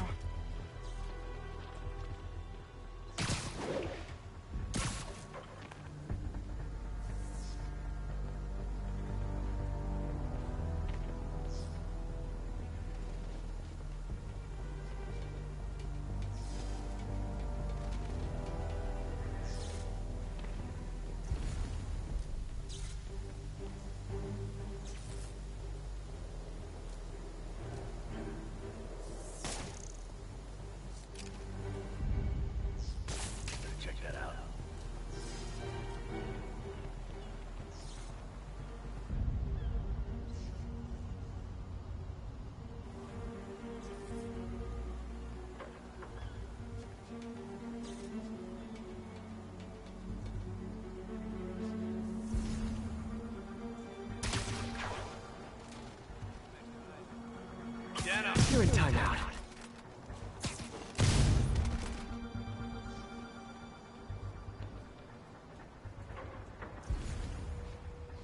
You're in timeout.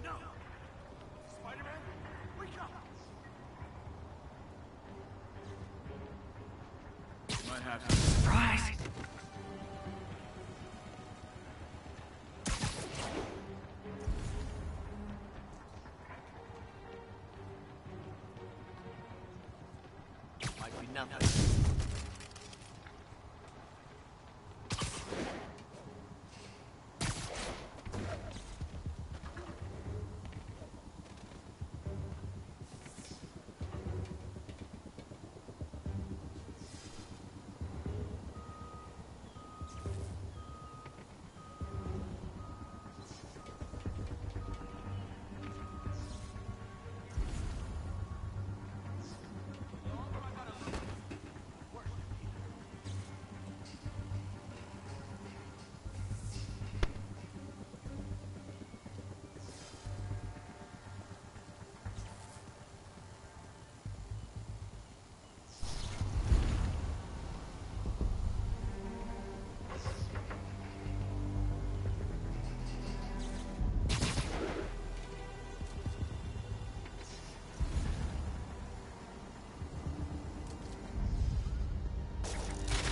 No! Spider-Man, wake up! Might have to. Surprise! Might be nothing.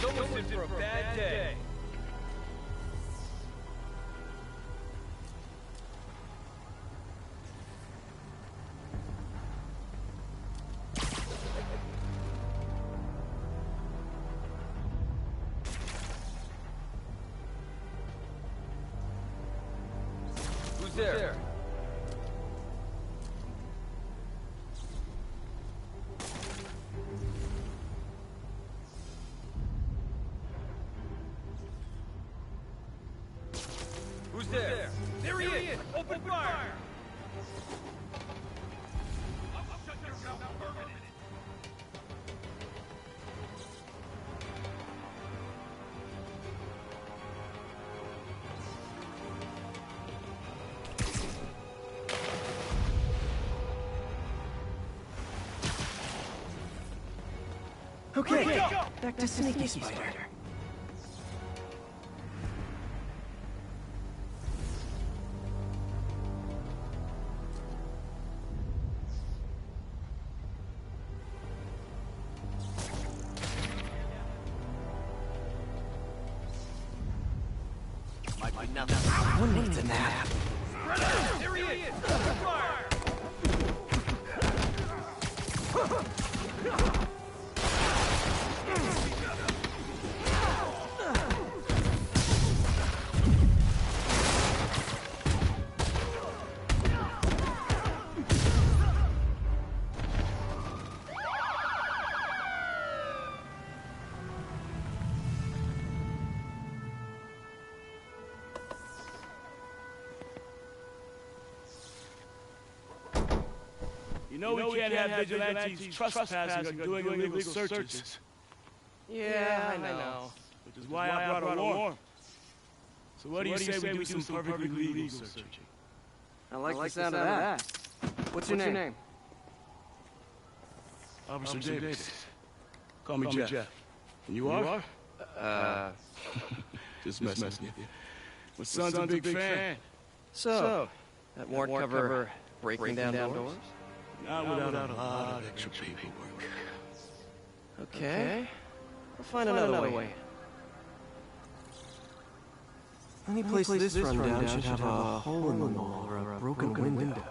Someone's in for a bad day. Who's there? Who's there? There he is! Open fire! I'll shut your mouth permanently. Okay, back to Sneaky Spider. Might be nothing. One needs a nap. There he is! Open fire! You know we can't have vigilantes trespassing or doing illegal searches. Yeah, I know. Which is why I brought a warrant. So what do you say we do some perfectly legal searching? I like the sound of that. What's your name? Officer Davis. Call me Jeff. And you are? Just messing with you. My son's a big fan. So, that warrant cover breaking down doors? Not without a lot of extra paperwork. Okay. We'll find another way. Any place this rundown should have a hole in the wall or a broken window.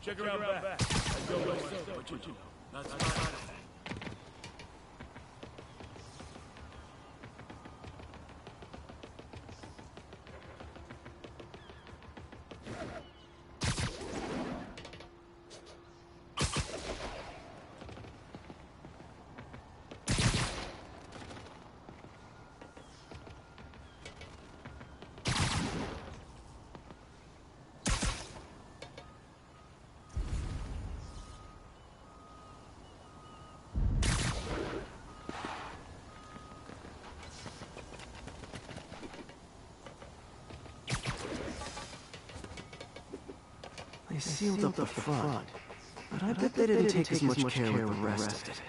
Check around back. I go myself, but you know, not Spider-Man. They sealed up the front, but But I bet they didn't take as much care with the rest of it.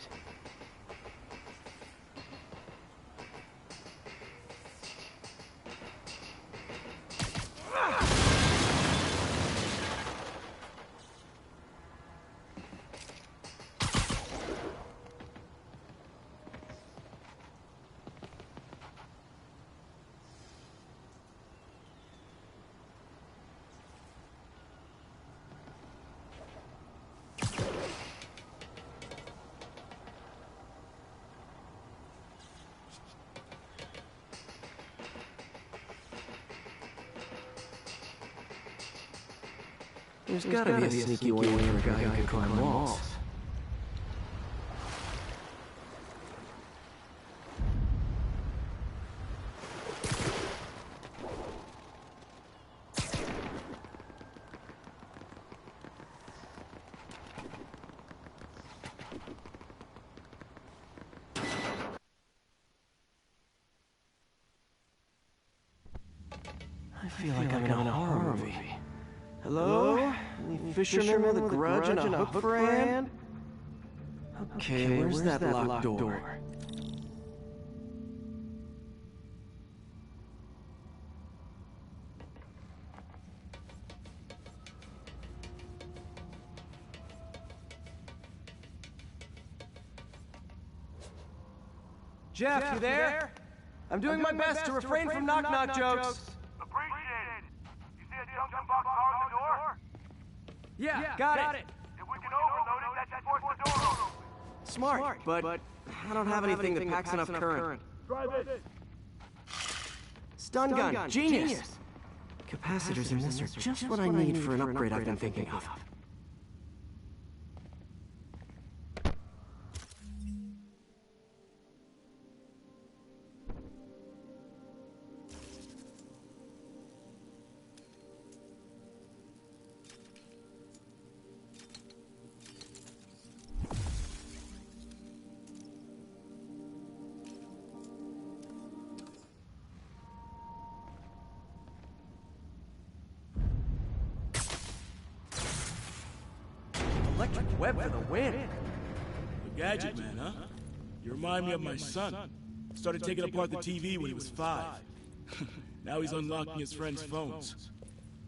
There's gotta be a sneaky way for a guy who can climb walls. I feel like I'm in a horror movie. Hello? Any fisherman with a grudge and a hook for a hand? Okay, where's that locked door? Jeff, you there? I'm doing my best to refrain from knock-knock jokes. Appreciate it. You see a junction box power the door? Yeah, got it. If we can overload it, that should force the door open. Smart, but I don't have anything that packs enough current. Drive it. Stun gun, genius! Capacitors in this are just what I need for an upgrade I've been thinking of. Electric web for the win. A gadget man, huh? You remind me of my son. Started taking apart the TV when he was 5. Now he's unlocking his friends' phones.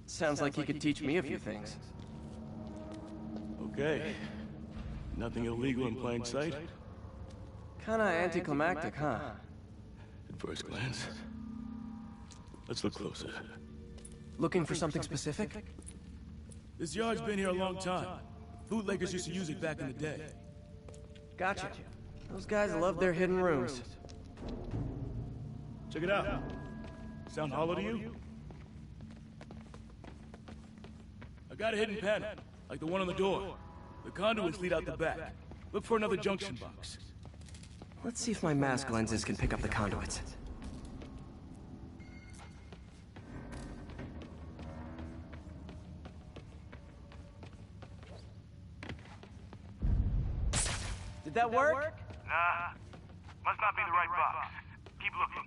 Sounds like he could teach me a few things. Okay. Nothing illegal in plain sight? Kinda anticlimactic, huh? At first glance. Let's look closer. Looking for something specific? This yard's been here a long time. Bootleggers used to use it back in the day. Gotcha. Those guys love their hidden rooms. Check it out. Sound hollow to you? I got a hidden panel, like the one on the door. The conduits lead out the back. Look for another junction box. Let's see if my mask lenses can pick up the conduits. Did that work? Nah. Must not be the right box. Keep looking.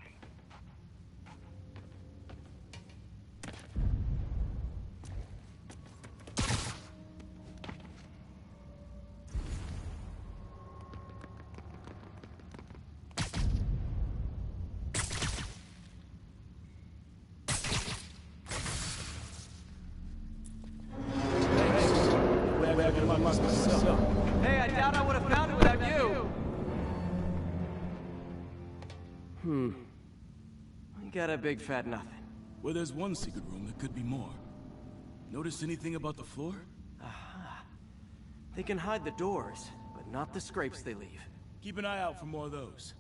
Hey, I doubt I would have found it without you. We got a big fat nothing. Well, there's one secret room that could be more. Notice anything about the floor? Aha. They can hide the doors, but not the scrapes they leave. Keep an eye out for more of those.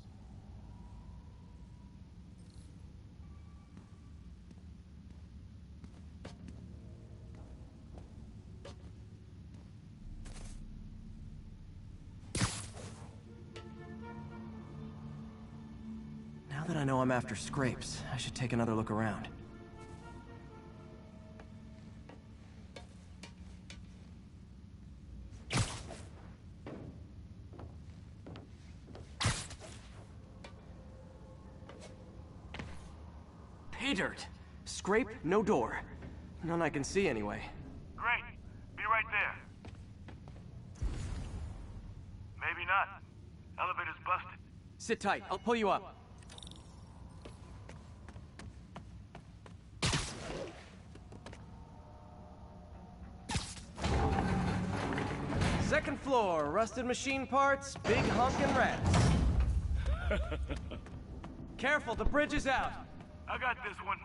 Now that I know I'm after scrapes, I should take another look around. Pay dirt! Scrape, no door. None I can see anyway. Great. Be right there. Elevator's busted. Sit tight. I'll pull you up. Second floor, rusted machine parts, big honkin' rats. Careful, the bridge is out. I got this one.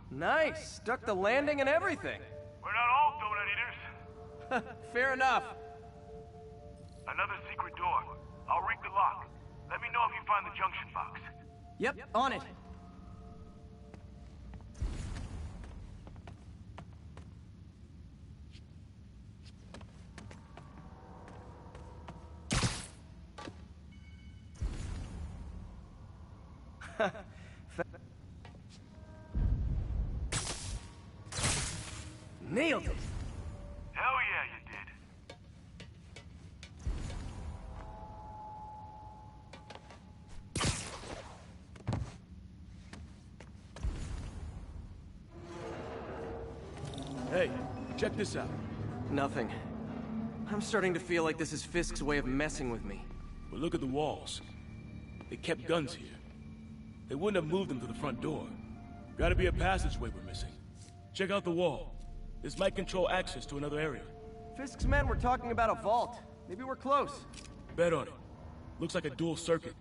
Nice, stuck the landing and everything. We're not all donut eaters. Fair enough. Another secret door. I'll rig the lock. Let me know if you find the junction box. Yep, on it. Nailed it! Hell yeah, you did. Hey, check this out. Nothing. I'm starting to feel like this is Fisk's way of messing with me. But look at the walls. They kept guns here. They wouldn't have moved them to the front door. Gotta be a passageway we're missing. Check out the wall. This might control access to another area. Fisk's men were talking about a vault. Maybe we're close. Bet on it. Looks like a dual circuit.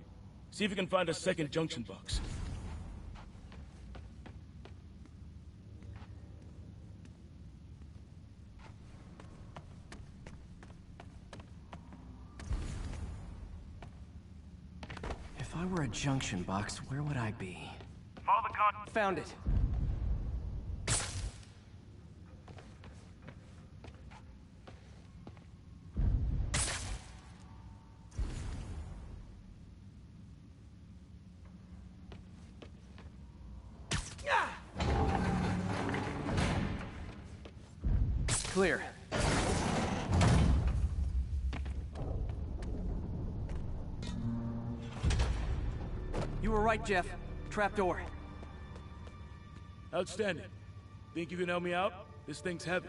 See if you can find a second junction box. If I were a junction box, where would I be? Follow the con- Found it. Clear. You were right, Jeff. Trapdoor. Outstanding. Think you can help me out? This thing's heavy.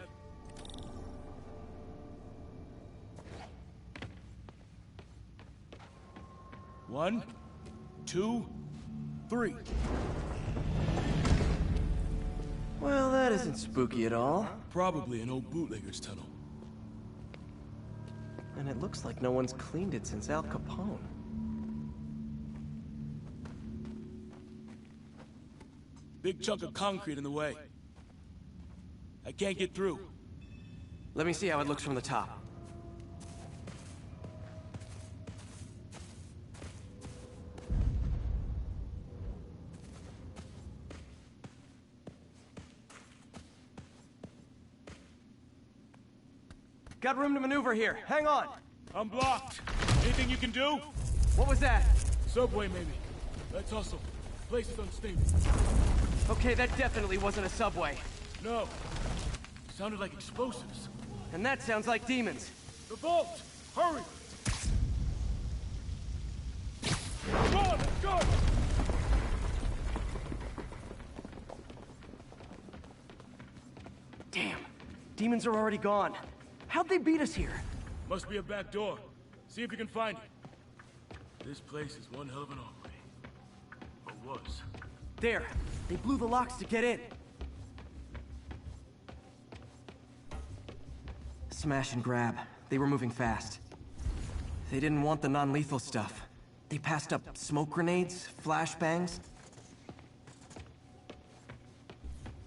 One, two, three. Well, that isn't spooky at all. Probably an old bootlegger's tunnel. And it looks like no one's cleaned it since Al Capone. Big chunk of concrete in the way. I can't get through. Let me see how it looks from the top. Got room to maneuver here. Hang on. I'm blocked. Anything you can do? What was that? Subway, maybe. Let's hustle. Place is unstable. Okay, that definitely wasn't a subway. No. Sounded like explosives. And that sounds like demons. The vault! Hurry! Come on, let's go! Damn. Demons are already gone. How'd they beat us here? Must be a back door. See if you can find it. This place is one hell of an armory. Or was. There. They blew the locks to get in. Smash and grab. They were moving fast. They didn't want the non-lethal stuff. They passed up smoke grenades, flashbangs.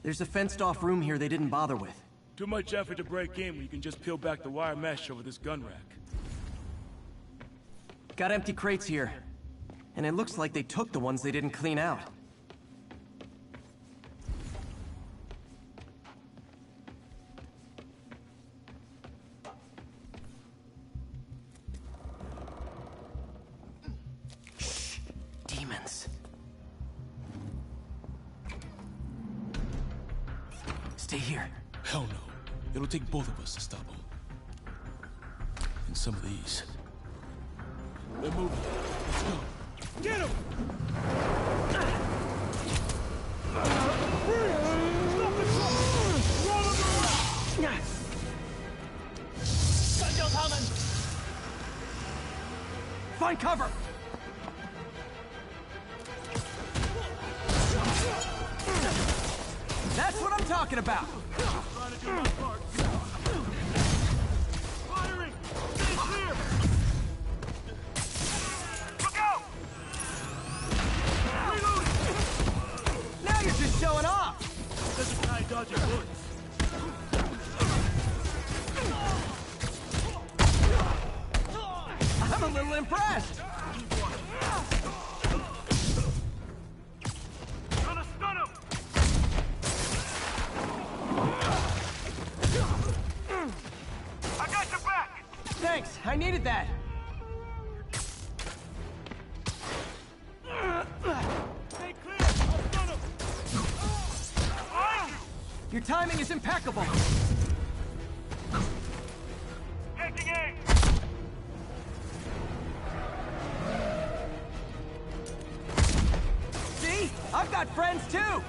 There's a fenced-off room here they didn't bother with. Too much effort to break in when you can just peel back the wire mesh over this gun rack. Got empty crates here. And it looks like they took the ones they didn't clean out. Shh. Demons. Stay here. Hell no. It'll take both of us to stop them. And some of these. They're moving. Let's go. Get him! find cover! That's what I'm talking about! Trying to do my part. Firing! Stay clear! Look out! Reloading! Now you're just showing off! Doesn't try dodging bullets. I'm a little impressed! Gonna stun him! I got your back! Thanks, I needed that! Stay clear! I'll stun him! Behind you! Your timing is impeccable! Taking aim! See? I've got friends too!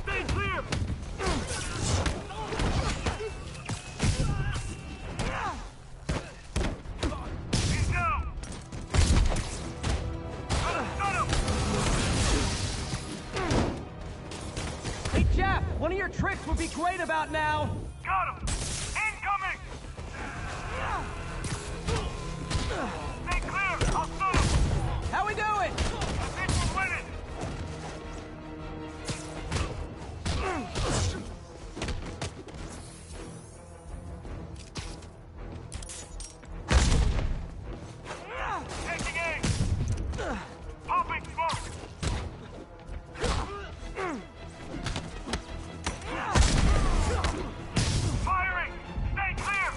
Stay clear! He's down! Got him! Hey Jeff, one of your tricks would be great about now! Got him! Incoming! Stay clear! I'll stun him! How we doing? I think we're winning! Taking aim! Popping smoke! Firing! Stay clear!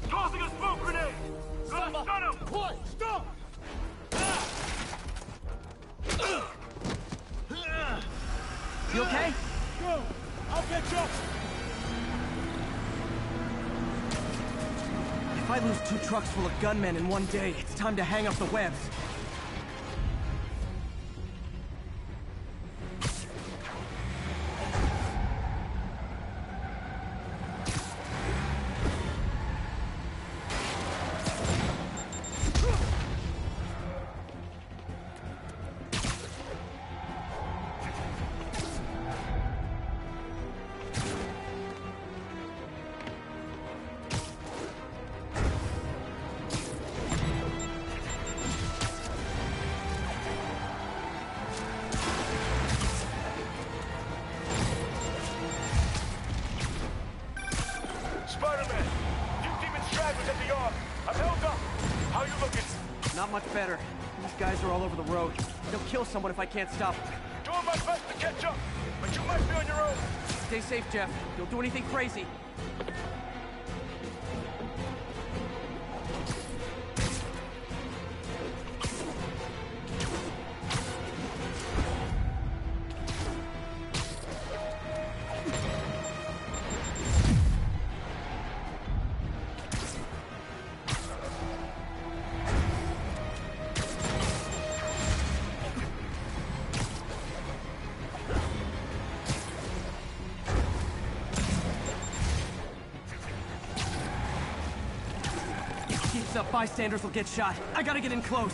Tossing a smoke grenade! Gonna stun him! Boy, stop! You okay? Go! I'll catch up! If I lose 2 trucks full of gunmen in one day, it's time to hang up the webs. Spider-Man! Few demon stragglers at the yard. I'm held up. How you looking? Not much better. These guys are all over the road. They'll kill someone if I can't stop them. Doing my best to catch up, but you might be on your own. Stay safe, Jeff. Don't do anything crazy. Keeps up, bystanders will get shot. I gotta get in close.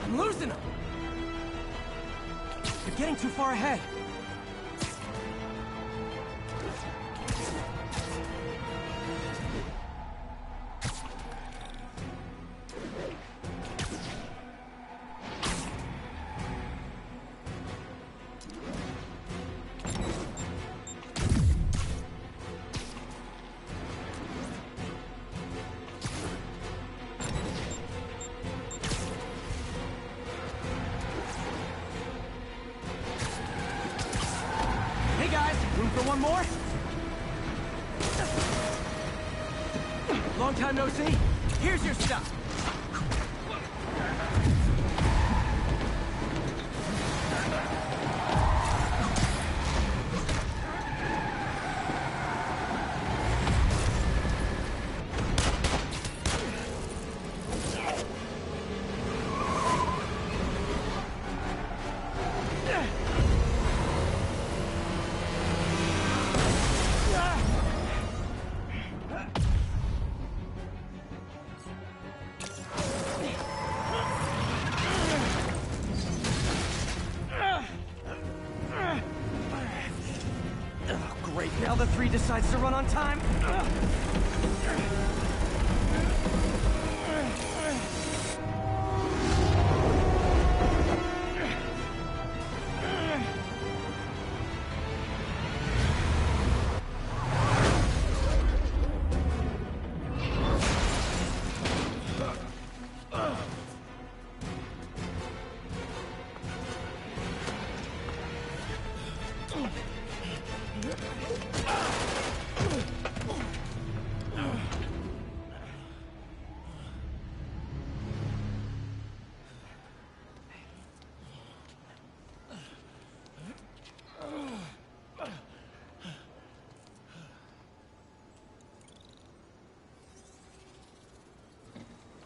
I'm losing them. They're getting too far ahead. Hey guys, room for one more? Long time no see. Here's your stuff. Now the 3 decides to run on time.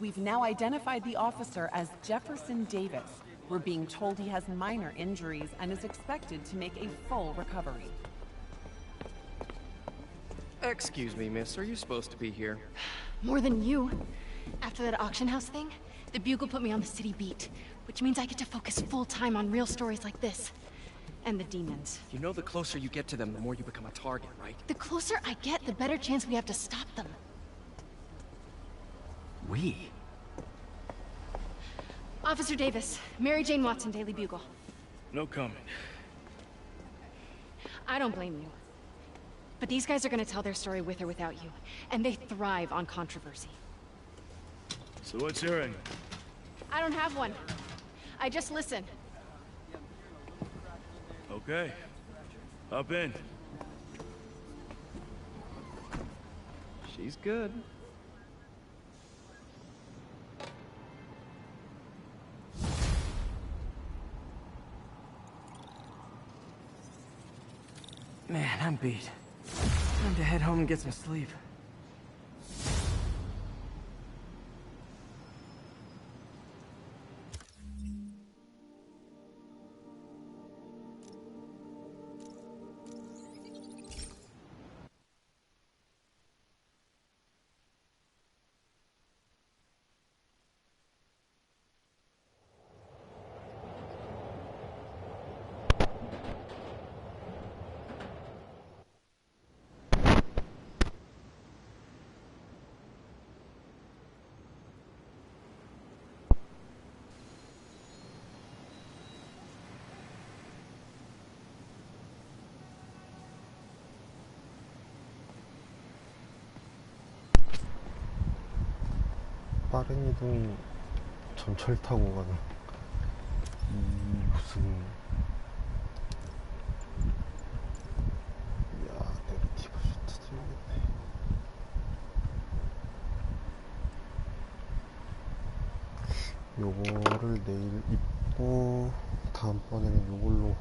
We've now identified the officer as Jefferson Davis. We're being told he has minor injuries and is expected to make a full recovery. Excuse me, miss. Are you supposed to be here? More than you. After that auction house thing, the Bugle put me on the city beat, which means I get to focus full-time on real stories like this. And the demons. You know the closer you get to them, the more you become a target, right? The closer I get, the better chance we have to stop them. We? Officer Davis, Mary Jane Watson, Daily Bugle. No comment. I don't blame you. But these guys are gonna tell their story with or without you, and they thrive on controversy. So what's your angle? I don't have one. I just listen. Okay. Hop in. She's good. Man, I'm beat. Time to head home and get some sleep. 빠른 이동이 전철 타고 가는 무슨 야 내비티브 슈트 들겠네. 요거를 내일 입고 다음번에는 요걸로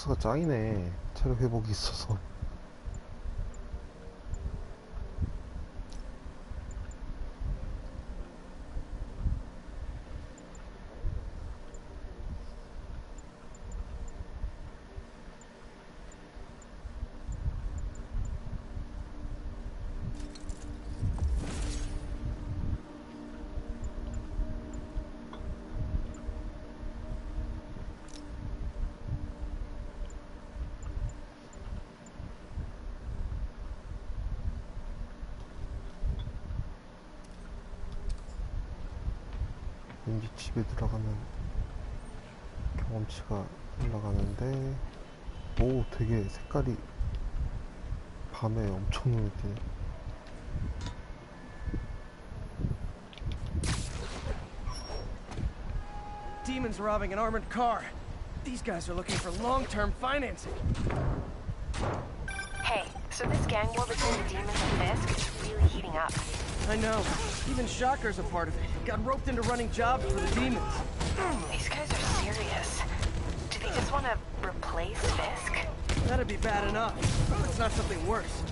포커스가 짱이네. 체력 회복이 있어서. 왠지 집에 들어가면 경험치가 올라가는데, 오, 되게 색깔이 밤에 엄청 눈에 띄네. Demons robbing an armored car. These guys are looking for long-term financing. Hey, so this gang war between the Demons and Fisk is really heating up. I know. Even Shocker's a part of it. Got roped into running jobs for the Demons. These guys are serious. Do they just want to replace Fisk? That'd be bad enough. It's not something worse.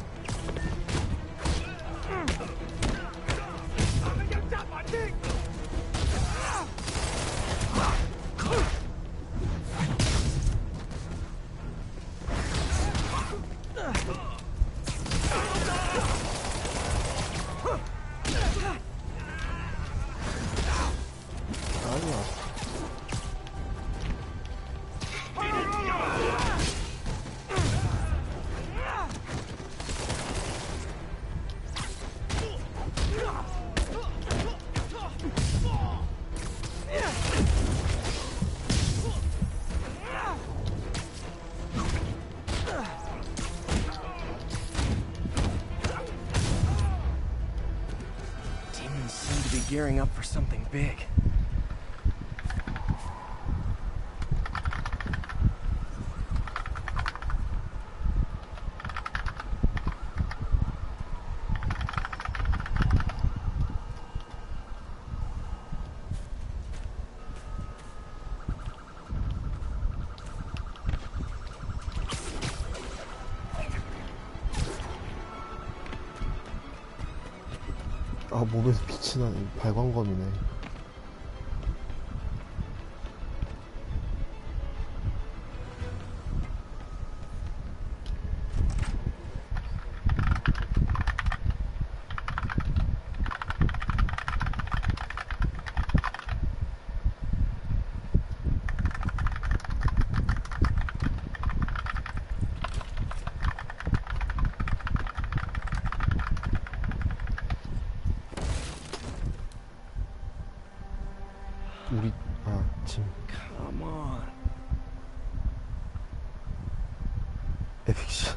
Gearing up for something big. 아, 몸에서 빛이 나는 발광검이네. 우리 짐. Come on. 에픽션.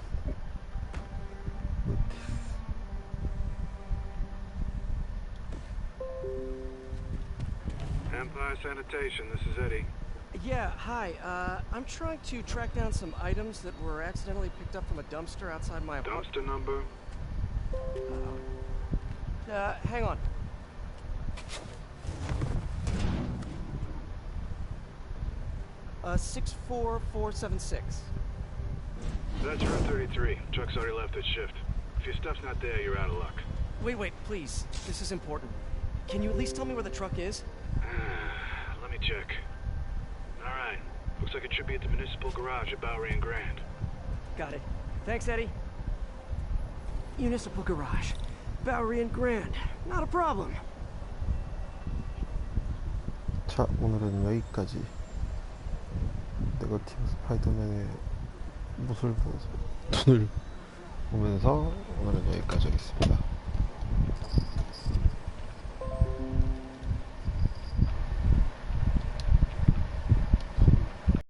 Empire Sanitation, this is Eddie. Yeah, hi. I'm trying to track down some items that were accidentally picked up from a dumpster outside my apartment. Dumpster number? Hang on. Uh, 64476. That's room 33. Truck's already left its shift. If your stuff's not there, you're out of luck. Wait, please. This is important. Can you at least tell me where the truck is? Let me check. Alright. Looks like it should be at the municipal garage at Bowery and Grand. Got it. Thanks, Eddie. Municipal garage. Bowery and Grand. Not a problem. 자, 오늘은 여기까지. 네거티브 스파이더맨의 못을 보면서 오늘은 여기까지 하겠습니다.